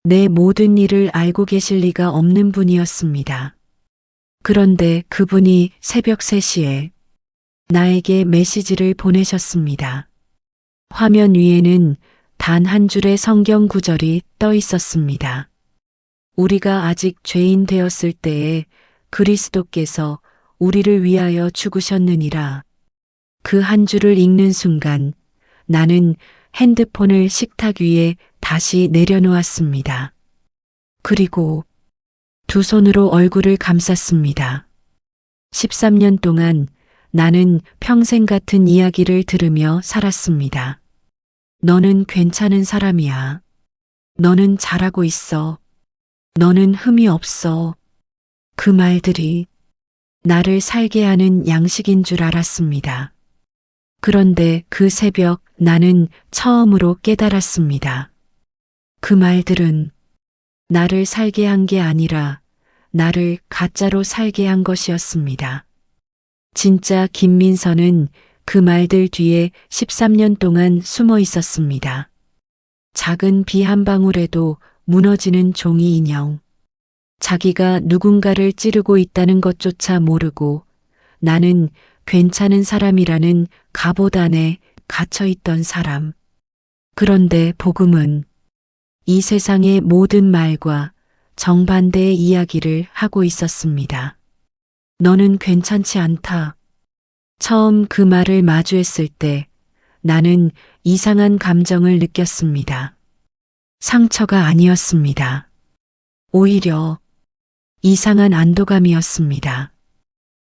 내 모든 일을 알고 계실 리가 없는 분이었습니다. 그런데 그분이 새벽 3시에 나에게 메시지를 보내셨습니다. 화면 위에는 단 한 줄의 성경 구절이 떠 있었습니다. 우리가 아직 죄인 되었을 때에 그리스도께서 우리를 위하여 죽으셨느니라. 그 한 줄을 읽는 순간 나는 핸드폰을 식탁 위에 다시 내려놓았습니다. 그리고 두 손으로 얼굴을 감쌌습니다. 13년 동안 나는 평생 같은 이야기를 들으며 살았습니다. 너는 괜찮은 사람이야. 너는 잘하고 있어. 너는 흠이 없어. 그 말들이 나를 살게 하는 양식인 줄 알았습니다. 그런데 그 새벽 나는 처음으로 깨달았습니다. 그 말들은 나를 살게 한 게 아니라 나를 가짜로 살게 한 것이었습니다. 진짜 김민서는 그 말들 뒤에 13년 동안 숨어 있었습니다. 작은 비 한 방울에도 무너지는 종이 인형. 자기가 누군가를 찌르고 있다는 것조차 모르고 나는 괜찮은 사람이라는 갑옷 안에 갇혀 있던 사람. 그런데 복음은 이 세상의 모든 말과 정반대의 이야기를 하고 있었습니다. 너는 괜찮지 않다. 처음 그 말을 마주했을 때 나는 이상한 감정을 느꼈습니다. 상처가 아니었습니다. 오히려 이상한 안도감이었습니다.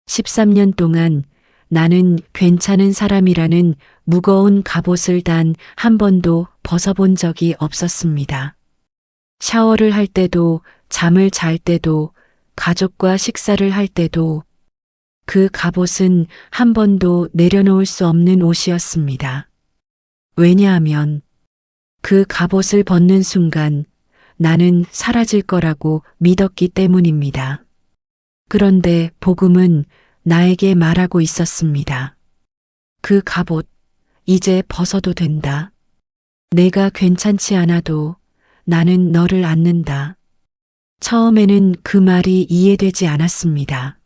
13년 동안 나는 괜찮은 사람이라는 무거운 갑옷을 단 한 번도 벗어본 적이 없었습니다. 샤워를 할 때도, 잠을 잘 때도, 가족과 식사를 할 때도 그 갑옷은 한 번도 내려놓을 수 없는 옷이었습니다. 왜냐하면 그 갑옷을 벗는 순간 나는 사라질 거라고 믿었기 때문입니다. 그런데 복음은 나에게 말하고 있었습니다. 그 갑옷, 이제 벗어도 된다. 내가 괜찮지 않아도 나는 너를 안는다. 처음에는 그 말이 이해되지 않았습니다.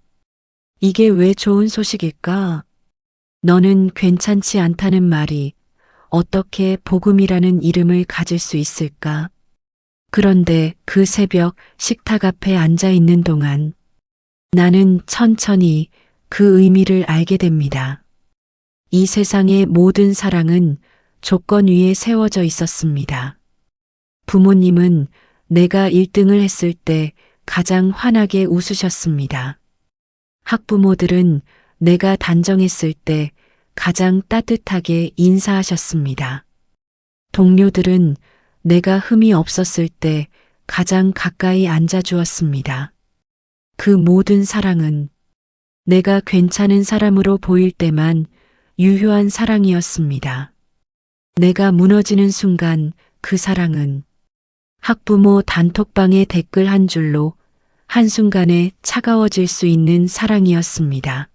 이게 왜 좋은 소식일까? 너는 괜찮지 않다는 말이 어떻게 복음이라는 이름을 가질 수 있을까? 그런데 그 새벽 식탁 앞에 앉아 있는 동안 나는 천천히 그 의미를 알게 됩니다. 이 세상의 모든 사랑은 조건 위에 세워져 있었습니다. 부모님은 내가 1등을 했을 때 가장 환하게 웃으셨습니다. 학부모들은 내가 단정했을 때 가장 따뜻하게 인사하셨습니다. 동료들은 내가 흠이 없었을 때 가장 가까이 앉아주었습니다. 그 모든 사랑은 내가 괜찮은 사람으로 보일 때만 유효한 사랑이었습니다. 내가 무너지는 순간 그 사랑은 학부모 단톡방의 댓글 한 줄로 한순간에 차가워질 수 있는 사랑이었습니다.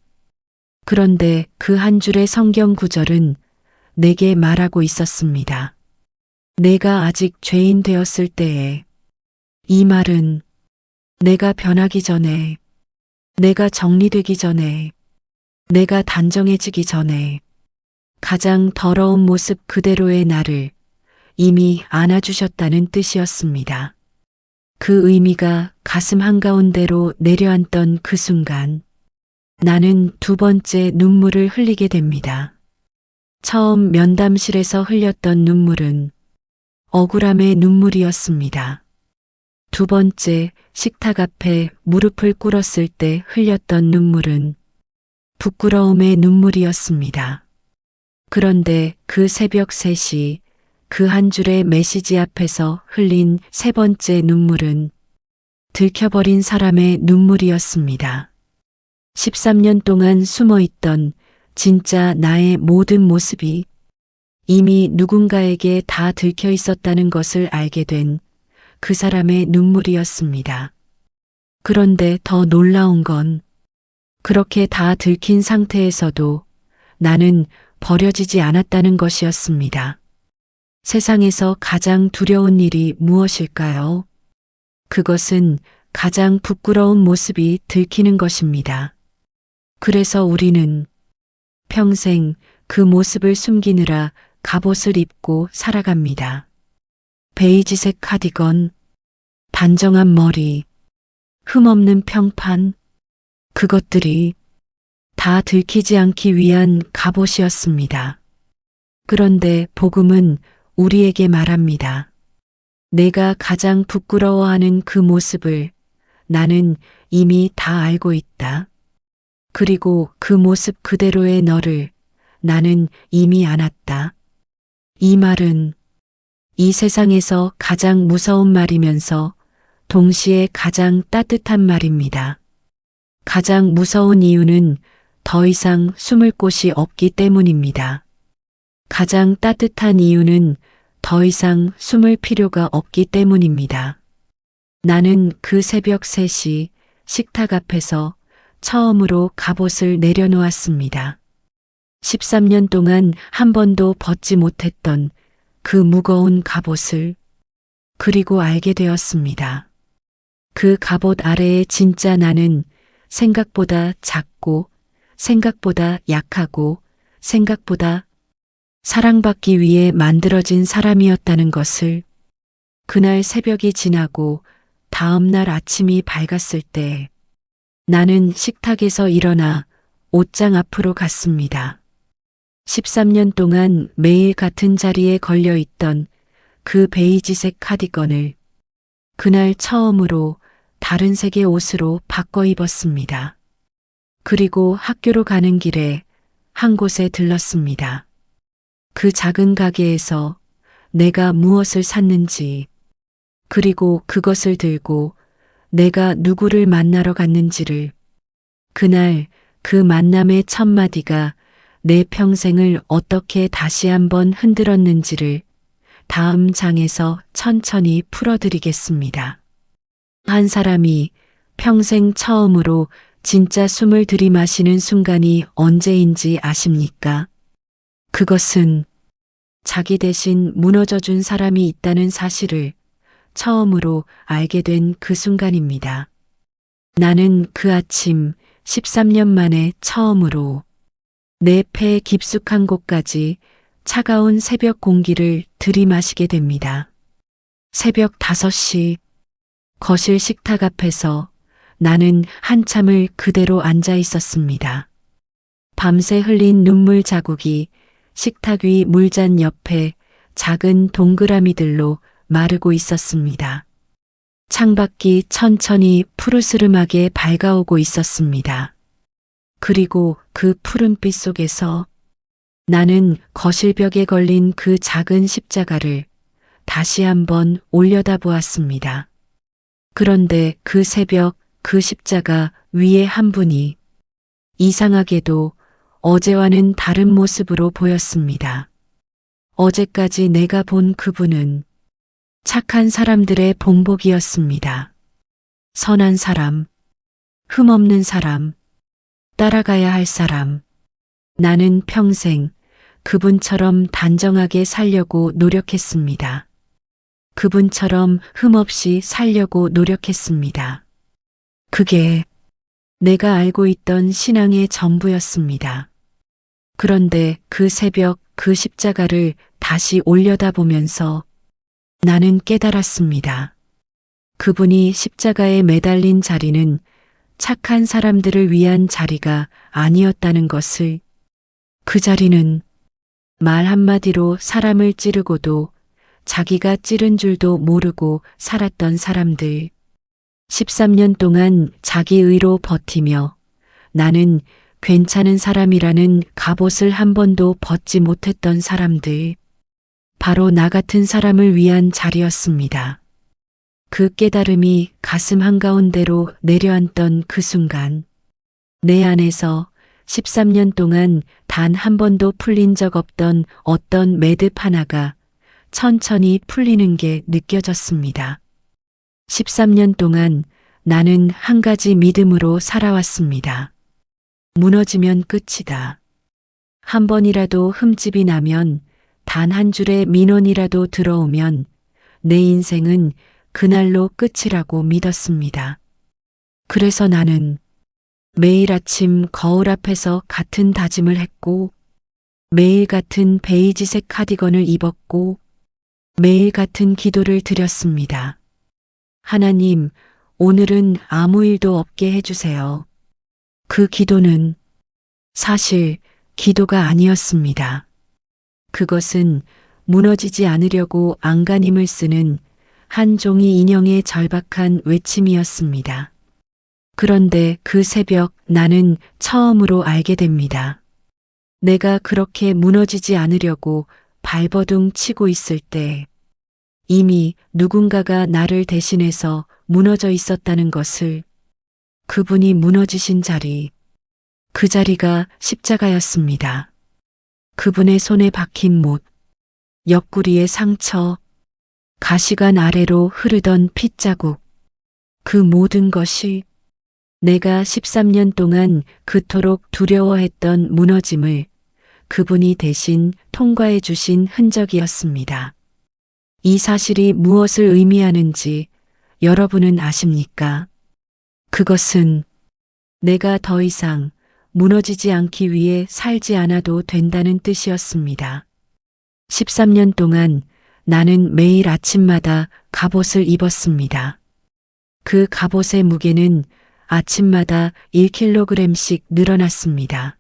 그런데 그 한 줄의 성경 구절은 내게 말하고 있었습니다. 내가 아직 죄인 되었을 때에, 이 말은 내가 변하기 전에, 내가 정리되기 전에, 내가 단정해지기 전에 가장 더러운 모습 그대로의 나를 이미 안아주셨다는 뜻이었습니다. 그 의미가 가슴 한가운데로 내려앉던 그 순간 나는 두 번째 눈물을 흘리게 됩니다. 처음 면담실에서 흘렸던 눈물은 억울함의 눈물이었습니다. 두 번째, 식탁 앞에 무릎을 꿇었을 때 흘렸던 눈물은 부끄러움의 눈물이었습니다. 그런데 그 새벽 3시 그 한 줄의 메시지 앞에서 흘린 세 번째 눈물은 들켜버린 사람의 눈물이었습니다. 13년 동안 숨어있던 진짜 나의 모든 모습이 이미 누군가에게 다 들켜 있었다는 것을 알게 된 그 사람의 눈물이었습니다. 그런데 더 놀라운 건 그렇게 다 들킨 상태에서도 나는 버려지지 않았다는 것이었습니다. 세상에서 가장 두려운 일이 무엇일까요? 그것은 가장 부끄러운 모습이 들키는 것입니다. 그래서 우리는 평생 그 모습을 숨기느라 갑옷을 입고 살아갑니다. 베이지색 카디건, 단정한 머리, 흠없는 평판, 그것들이 다 들키지 않기 위한 갑옷이었습니다. 그런데 복음은 우리에게 말합니다. 내가 가장 부끄러워하는 그 모습을 나는 이미 다 알고 있다. 그리고 그 모습 그대로의 너를 나는 이미 안았다. 이 말은 이 세상에서 가장 무서운 말이면서 동시에 가장 따뜻한 말입니다. 가장 무서운 이유는 더 이상 숨을 곳이 없기 때문입니다. 가장 따뜻한 이유는 더 이상 숨을 필요가 없기 때문입니다. 나는 그 새벽 3시 식탁 앞에서 처음으로 갑옷을 내려놓았습니다. 13년 동안 한 번도 벗지 못했던 그 무거운 갑옷을 그리고 알게 되었습니다. 그 갑옷 아래에 진짜 나는 생각보다 작고 생각보다 약하고 생각보다 사랑받기 위해 만들어진 사람이었다는 것을 그날 새벽이 지나고 다음 날 아침이 밝았을 때 나는 식탁에서 일어나 옷장 앞으로 갔습니다. 13년 동안 매일 같은 자리에 걸려 있던 그 베이지색 카디건을 그날 처음으로 다른 색의 옷으로 바꿔 입었습니다. 그리고 학교로 가는 길에 한 곳에 들렀습니다. 그 작은 가게에서 내가 무엇을 샀는지, 그리고 그것을 들고 내가 누구를 만나러 갔는지를, 그날 그 만남의 첫 마디가 내 평생을 어떻게 다시 한번 흔들었는지를 다음 장에서 천천히 풀어드리겠습니다. 한 사람이 평생 처음으로 진짜 숨을 들이마시는 순간이 언제인지 아십니까? 그것은 자기 대신 무너져준 사람이 있다는 사실을 처음으로 알게 된 그 순간입니다. 나는 그 아침 13년 만에 처음으로 내 폐 깊숙한 곳까지 차가운 새벽 공기를 들이마시게 됩니다. 새벽 5시 거실 식탁 앞에서 나는 한참을 그대로 앉아 있었습니다. 밤새 흘린 눈물 자국이 식탁 위 물잔 옆에 작은 동그라미들로 마르고 있었습니다. 창밖이 천천히 푸르스름하게 밝아오고 있었습니다. 그리고 그 푸른빛 속에서 나는 거실벽에 걸린 그 작은 십자가를 다시 한번 올려다보았습니다. 그런데 그 새벽 그 십자가 위에 한 분이 이상하게도 어제와는 다른 모습으로 보였습니다. 어제까지 내가 본 그분은 착한 사람들의 본보기였습니다. 선한 사람, 흠없는 사람, 따라가야 할 사람. 나는 평생 그분처럼 단정하게 살려고 노력했습니다. 그분처럼 흠없이 살려고 노력했습니다. 그게 내가 알고 있던 신앙의 전부였습니다. 그런데 그 새벽 그 십자가를 다시 올려다보면서 나는 깨달았습니다. 그분이 십자가에 매달린 자리는 착한 사람들을 위한 자리가 아니었다는 것을, 그 자리는 말 한마디로 사람을 찌르고도 자기가 찌른 줄도 모르고 살았던 사람들. 13년 동안 자기 의로 버티며 나는 괜찮은 사람이라는 갑옷을 한 번도 벗지 못했던 사람들. 바로 나 같은 사람을 위한 자리였습니다. 그 깨달음이 가슴 한가운데로 내려앉던 그 순간, 내 안에서 13년 동안 단 한 번도 풀린 적 없던 어떤 매듭 하나가 천천히 풀리는 게 느껴졌습니다. 13년 동안 나는 한 가지 믿음으로 살아왔습니다. 무너지면 끝이다. 한 번이라도 흠집이 나면, 단 한 줄의 민원이라도 들어오면 내 인생은 그날로 끝이라고 믿었습니다. 그래서 나는 매일 아침 거울 앞에서 같은 다짐을 했고, 매일 같은 베이지색 카디건을 입었고, 매일 같은 기도를 드렸습니다. 하나님, 오늘은 아무 일도 없게 해주세요. 그 기도는 사실 기도가 아니었습니다. 그것은 무너지지 않으려고 안간힘을 쓰는 한 종이 인형의 절박한 외침이었습니다. 그런데 그 새벽 나는 처음으로 알게 됩니다. 내가 그렇게 무너지지 않으려고 발버둥 치고 있을 때 이미 누군가가 나를 대신해서 무너져 있었다는 것을. 그분이 무너지신 자리, 그 자리가 십자가였습니다. 그분의 손에 박힌 못, 옆구리의 상처, 가시관 아래로 흐르던 핏자국, 그 모든 것이 내가 13년 동안 그토록 두려워했던 무너짐을 그분이 대신 통과해 주신 흔적이었습니다. 이 사실이 무엇을 의미하는지 여러분은 아십니까? 그것은 내가 더 이상 무너지지 않기 위해 살지 않아도 된다는 뜻이었습니다. 13년 동안 나는 매일 아침마다 갑옷을 입었습니다. 그 갑옷의 무게는 아침마다 1kg씩 늘어났습니다.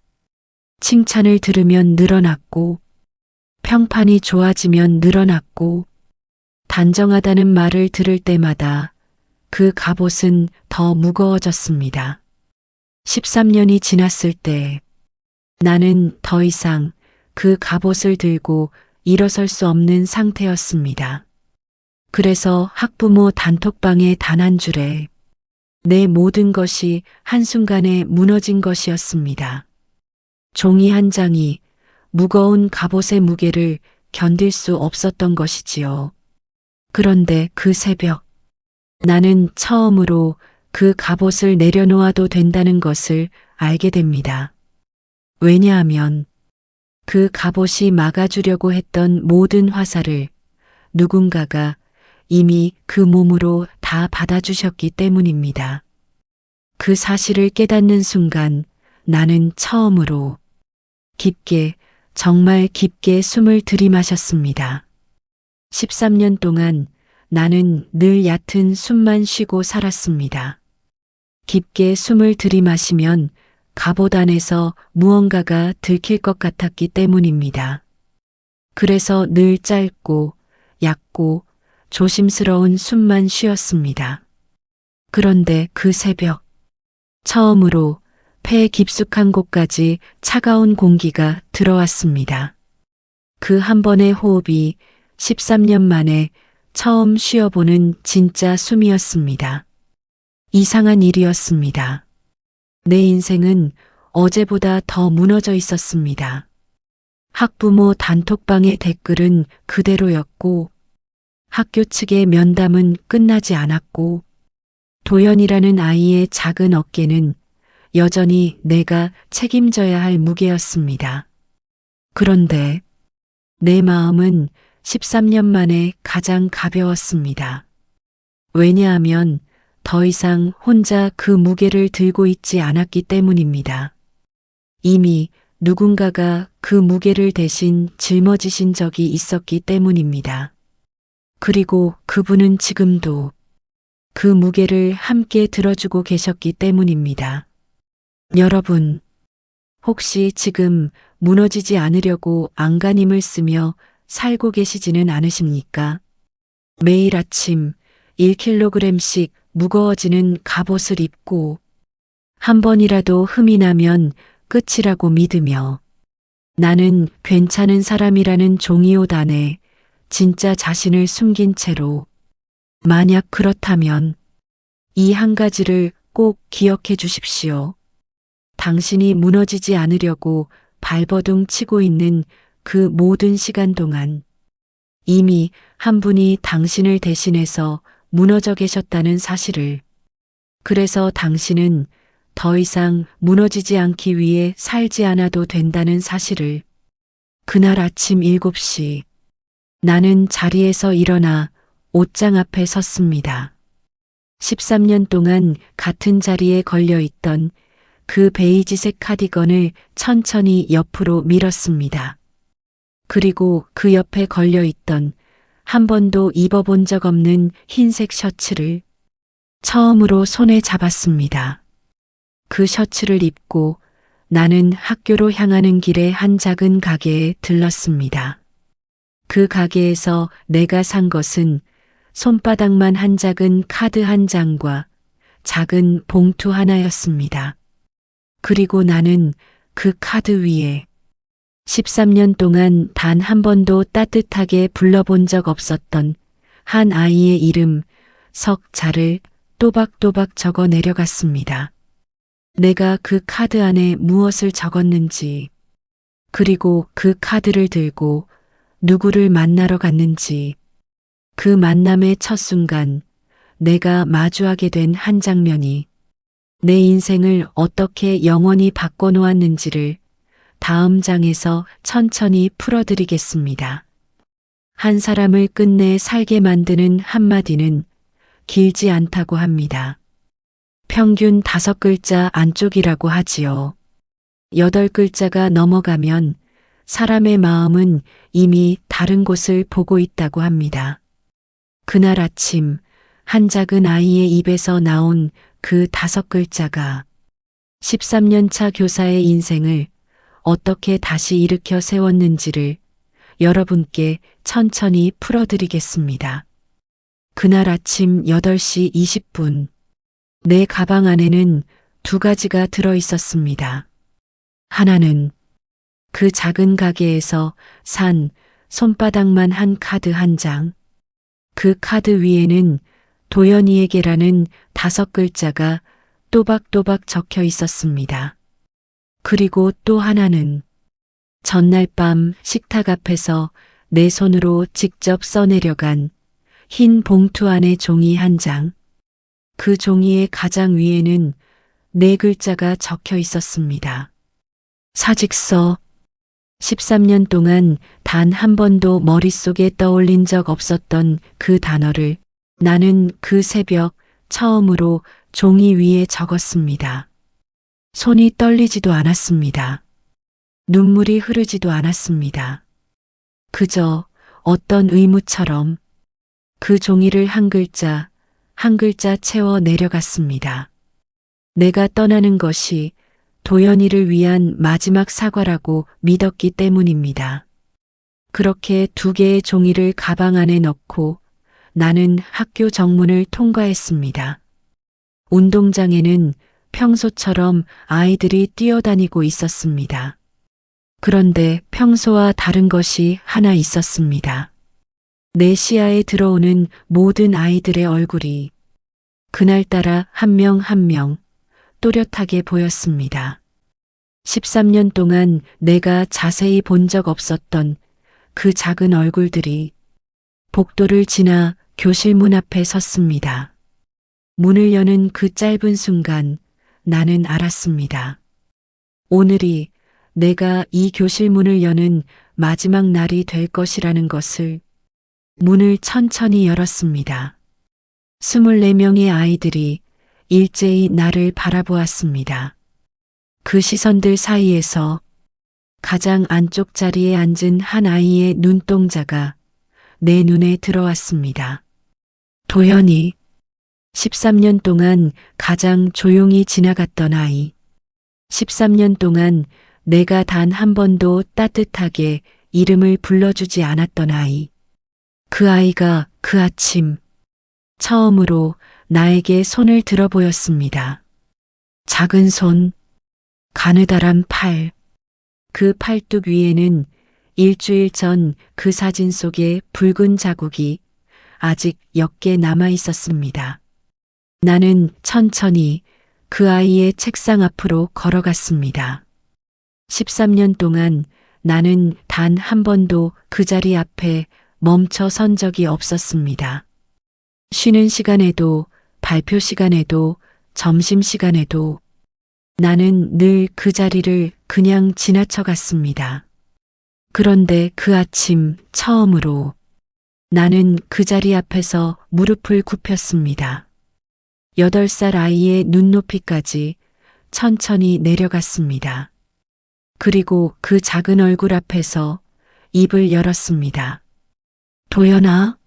칭찬을 들으면 늘어났고, 평판이 좋아지면 늘어났고, 단정하다는 말을 들을 때마다 그 갑옷은 더 무거워졌습니다. 13년이 지났을 때 나는 더 이상 그 갑옷을 들고 일어설 수 없는 상태였습니다. 그래서 학부모 단톡방의 단 한 줄에 내 모든 것이 한순간에 무너진 것이었습니다. 종이 한 장이 무거운 갑옷의 무게를 견딜 수 없었던 것이지요. 그런데 그 새벽, 나는 처음으로 그 갑옷을 내려놓아도 된다는 것을 알게 됩니다. 왜냐하면 그 갑옷이 막아주려고 했던 모든 화살을 누군가가 이미 그 몸으로 다 받아주셨기 때문입니다. 그 사실을 깨닫는 순간 나는 처음으로 깊게, 정말 깊게 숨을 들이마셨습니다. 13년 동안 나는 늘 얕은 숨만 쉬고 살았습니다. 깊게 숨을 들이마시면 갑옷 안에서 무언가가 들킬 것 같았기 때문입니다. 그래서 늘 짧고 얕고 조심스러운 숨만 쉬었습니다. 그런데 그 새벽, 처음으로 폐 깊숙한 곳까지 차가운 공기가 들어왔습니다. 그 한 번의 호흡이 13년 만에 처음 쉬어보는 진짜 숨이었습니다. 이상한 일이었습니다. 내 인생은 어제보다 더 무너져 있었습니다. 학부모 단톡방의 댓글은 그대로였고, 학교 측의 면담은 끝나지 않았고, 도연이라는 아이의 작은 어깨는 여전히 내가 책임져야 할 무게였습니다. 그런데 내 마음은 13년 만에 가장 가벼웠습니다. 왜냐하면 더 이상 혼자 그 무게를 들고 있지 않았기 때문입니다. 이미 누군가가 그 무게를 대신 짊어지신 적이 있었기 때문입니다. 그리고 그분은 지금도 그 무게를 함께 들어주고 계셨기 때문입니다. 여러분, 혹시 지금 무너지지 않으려고 안간힘을 쓰며 살고 계시지는 않으십니까? 매일 아침 1kg씩 무거워지는 갑옷을 입고 한 번이라도 흠이 나면 끝이라고 믿으며 나는 괜찮은 사람이라는 종이옷 안에 진짜 자신을 숨긴 채로 만약 그렇다면 이 한 가지를 꼭 기억해 주십시오. 당신이 무너지지 않으려고 발버둥 치고 있는 그 모든 시간 동안 이미 한 분이 당신을 대신해서 무너져 계셨다는 사실을, 그래서 당신은 더 이상 무너지지 않기 위해 살지 않아도 된다는 사실을. 그날 아침 7시 나는 자리에서 일어나 옷장 앞에 섰습니다. 13년 동안 같은 자리에 걸려 있던 그 베이지색 카디건을 천천히 옆으로 밀었습니다. 그리고 그 옆에 걸려 있던 한 번도 입어본 적 없는 흰색 셔츠를 처음으로 손에 잡았습니다. 그 셔츠를 입고 나는 학교로 향하는 길에 한 작은 가게에 들렀습니다. 그 가게에서 내가 산 것은 손바닥만 한 작은 카드 한 장과 작은 봉투 하나였습니다. 그리고 나는 그 카드 위에 13년 동안 단 한 번도 따뜻하게 불러본 적 없었던 한 아이의 이름 석자를 또박또박 적어 내려갔습니다. 내가 그 카드 안에 무엇을 적었는지, 그리고 그 카드를 들고 누구를 만나러 갔는지, 그 만남의 첫 순간 내가 마주하게 된 한 장면이 내 인생을 어떻게 영원히 바꿔놓았는지를 다음 장에서 천천히 풀어드리겠습니다. 한 사람을 끝내 살게 만드는 한마디는 길지 않다고 합니다. 평균 5글자 안쪽이라고 하지요. 8글자가 넘어가면 사람의 마음은 이미 다른 곳을 보고 있다고 합니다. 그날 아침 한 작은 아이의 입에서 나온 그 5글자가 13년 차 교사의 인생을 어떻게 다시 일으켜 세웠는지를 여러분께 천천히 풀어드리겠습니다. 그날 아침 8시 20분, 내 가방 안에는 2가지가 들어 있었습니다. 하나는 그 작은 가게에서 산 손바닥만 한 카드 한 장, 그 카드 위에는 도연이에게라는 5글자가 또박또박 적혀 있었습니다. 그리고 또 하나는 전날 밤 식탁 앞에서 내 손으로 직접 써내려간 흰 봉투 안에 종이 한 장, 그 종이의 가장 위에는 4글자가 적혀 있었습니다. 사직서. 13년 동안 단 한 번도 머릿속에 떠올린 적 없었던 그 단어를 나는 그 새벽 처음으로 종이 위에 적었습니다. 손이 떨리지도 않았습니다. 눈물이 흐르지도 않았습니다. 그저 어떤 의무처럼 그 종이를 한 글자 한 글자 채워 내려갔습니다. 내가 떠나는 것이 도연이를 위한 마지막 사과라고 믿었기 때문입니다. 그렇게 2개의 종이를 가방 안에 넣고 나는 학교 정문을 통과했습니다. 운동장에는 평소처럼 아이들이 뛰어다니고 있었습니다. 그런데 평소와 다른 것이 하나 있었습니다. 내 시야에 들어오는 모든 아이들의 얼굴이 그날따라 한 명 한 명 또렷하게 보였습니다. 13년 동안 내가 자세히 본 적 없었던 그 작은 얼굴들이 복도를 지나 교실 문 앞에 섰습니다. 문을 여는 그 짧은 순간 나는 알았습니다. 오늘이 내가 이 교실 문을 여는 마지막 날이 될 것이라는 것을. 문을 천천히 열었습니다. 24명의 아이들이 일제히 나를 바라보았습니다. 그 시선들 사이에서 가장 안쪽 자리에 앉은 한 아이의 눈동자가 내 눈에 들어왔습니다. 도연이. 13년 동안 가장 조용히 지나갔던 아이. 13년 동안 내가 단 한 번도 따뜻하게 이름을 불러주지 않았던 아이. 그 아이가 그 아침 처음으로 나에게 손을 들어 보였습니다. 작은 손, 가느다란 팔. 그 팔뚝 위에는 일주일 전 그 사진 속의 붉은 자국이 아직 옅게 남아 있었습니다. 나는 천천히 그 아이의 책상 앞으로 걸어갔습니다. 13년 동안 나는 단 한 번도 그 자리 앞에 멈춰 선 적이 없었습니다. 쉬는 시간에도, 발표 시간에도, 점심 시간에도 나는 늘 그 자리를 그냥 지나쳐 갔습니다. 그런데 그 아침 처음으로 나는 그 자리 앞에서 무릎을 굽혔습니다. 8살 아이의 눈높이까지 천천히 내려갔습니다. 그리고 그 작은 얼굴 앞에서 입을 열었습니다. 도연아?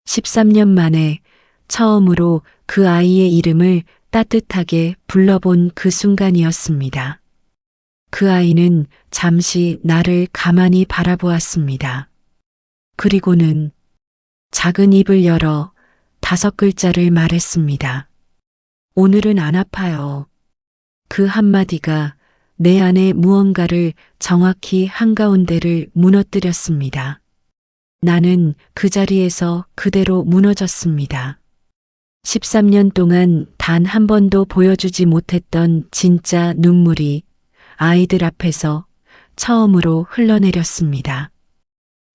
13년 만에 처음으로 그 아이의 이름을 따뜻하게 불러본 그 순간이었습니다. 그 아이는 잠시 나를 가만히 바라보았습니다. 그리고는 작은 입을 열어 5글자를 말했습니다. 오늘은 안 아파요. 그 한마디가 내 안에 무언가를 정확히 한가운데를 무너뜨렸습니다. 나는 그 자리에서 그대로 무너졌습니다. 13년 동안 단 한 번도 보여주지 못했던 진짜 눈물이 아이들 앞에서 처음으로 흘러내렸습니다.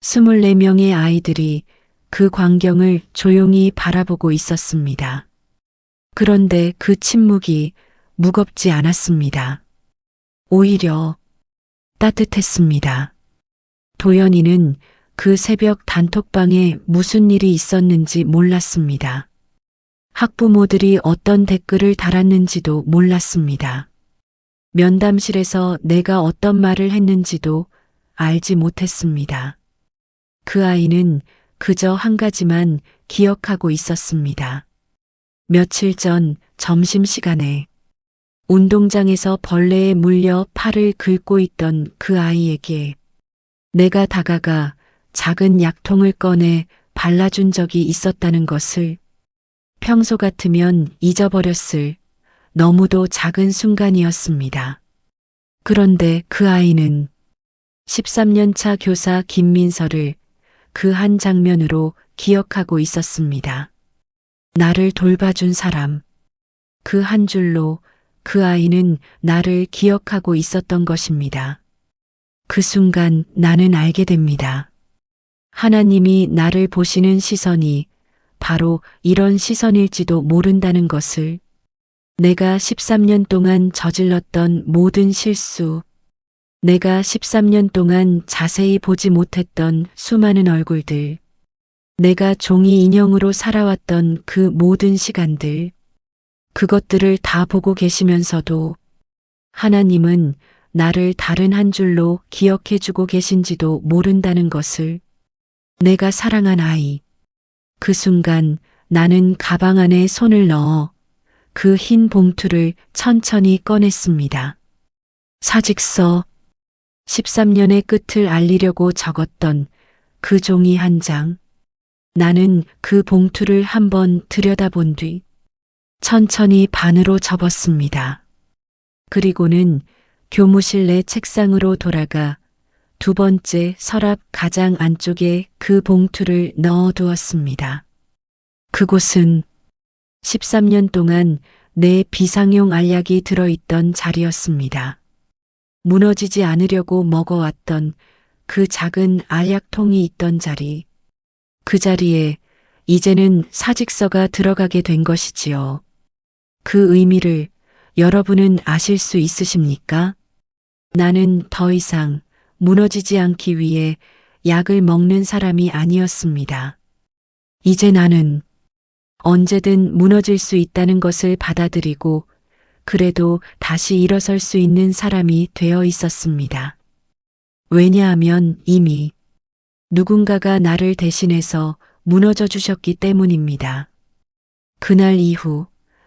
24명의 아이들이 그 광경을 조용히 바라보고 있었습니다. 그런데 그 침묵이 무겁지 않았습니다. 오히려 따뜻했습니다. 도연이는 그 새벽 단톡방에 무슨 일이 있었는지 몰랐습니다. 학부모들이 어떤 댓글을 달았는지도 몰랐습니다. 면담실에서 내가 어떤 말을 했는지도 알지 못했습니다. 그 아이는 그저 한 가지만 기억하고 있었습니다. 며칠 전 점심시간에 운동장에서 벌레에 물려 팔을 긁고 있던 그 아이에게 내가 다가가 작은 약통을 꺼내 발라준 적이 있었다는 것을 평소 같으면 잊어버렸을 너무도 작은 순간이었습니다. 그런데 그 아이는 13년 차 교사 김민서를 그 한 장면으로 기억하고 있었습니다. 나를 돌봐준 사람. 그 한 줄로 그 아이는 나를 기억하고 있었던 것입니다. 그 순간 나는 알게 됩니다. 하나님이 나를 보시는 시선이 바로 이런 시선일지도 모른다는 것을. 내가 13년 동안 저질렀던 모든 실수, 내가 13년 동안 자세히 보지 못했던 수많은 얼굴들, 내가 종이 인형으로 살아왔던 그 모든 시간들, 그것들을 다 보고 계시면서도 하나님은 나를 다른 한 줄로 기억해주고 계신지도 모른다는 것을. 내가 사랑한 아이. 그 순간 나는 가방 안에 손을 넣어 그 흰 봉투를 천천히 꺼냈습니다. 사직서. 13년의 끝을 알리려고 적었던 그 종이 한 장. 나는 그 봉투를 한번 들여다본 뒤 천천히 반으로 접었습니다. 그리고는 교무실 내 책상으로 돌아가 2번째 서랍 가장 안쪽에 그 봉투를 넣어두었습니다. 그곳은 13년 동안 내 비상용 알약이 들어있던 자리였습니다. 무너지지 않으려고 먹어왔던 그 작은 알약통이 있던 자리. 그 자리에 이제는 사직서가 들어가게 된 것이지요. 그 의미를 여러분은 아실 수 있으십니까? 나는 더 이상 무너지지 않기 위해 약을 먹는 사람이 아니었습니다. 이제 나는 언제든 무너질 수 있다는 것을 받아들이고 그래도 다시 일어설 수 있는 사람이 되어 있었습니다. 왜냐하면 이미 누군가가 나를 대신해서 무너져 주셨기 때문입니다. 그날 이후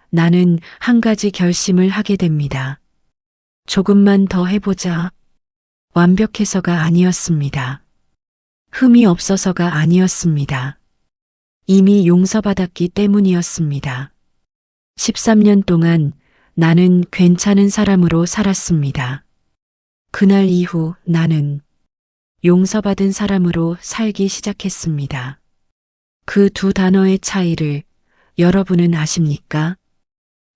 나는 한 가지 결심을 하게 됩니다. 조금만 더 해보자. 완벽해서가 아니었습니다. 흠이 없어서가 아니었습니다. 이미 용서받았기 때문이었습니다. 13년 동안 나는 괜찮은 사람으로 살았습니다. 그날 이후 나는 용서받은 사람으로 살기 시작했습니다. 그 두 단어의 차이를 여러분은 아십니까?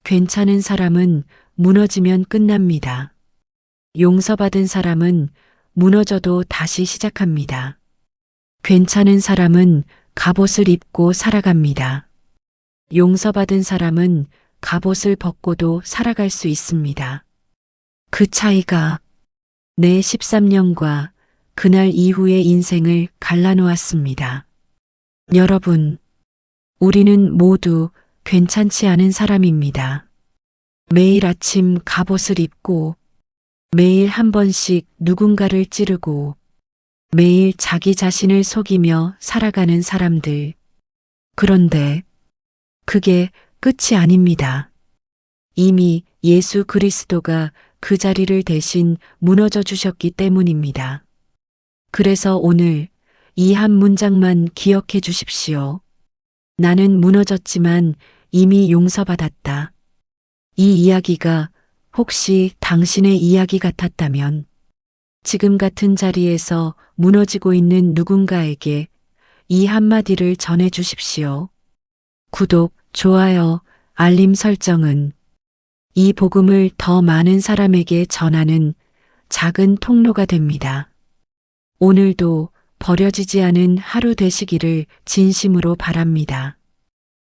괜찮은 사람은 무너지면 끝납니다. 용서받은 사람은 무너져도 다시 시작합니다. 괜찮은 사람은 갑옷을 입고 살아갑니다. 용서받은 사람은 갑옷을 벗고도 살아갈 수 있습니다. 그 차이가 내 13년과 그날 이후의 인생을 갈라놓았습니다. 여러분, 우리는 모두 괜찮지 않은 사람입니다. 매일 아침 갑옷을 입고 매일 한 번씩 누군가를 찌르고 매일 자기 자신을 속이며 살아가는 사람들. 그런데 그게 끝이 아닙니다. 이미 예수 그리스도가 그 자리를 대신 무너져 주셨기 때문입니다. 그래서 오늘 이 한 문장만 기억해 주십시오. 나는 무너졌지만 이미 용서받았다. 이 이야기가 혹시 당신의 이야기 같았다면 지금 같은 자리에서 무너지고 있는 누군가에게 이 한마디를 전해 주십시오. 구독, 좋아요, 알림 설정은 이 복음을 더 많은 사람에게 전하는 작은 통로가 됩니다. 오늘도 버려지지 않은 하루 되시기를 진심으로 바랍니다.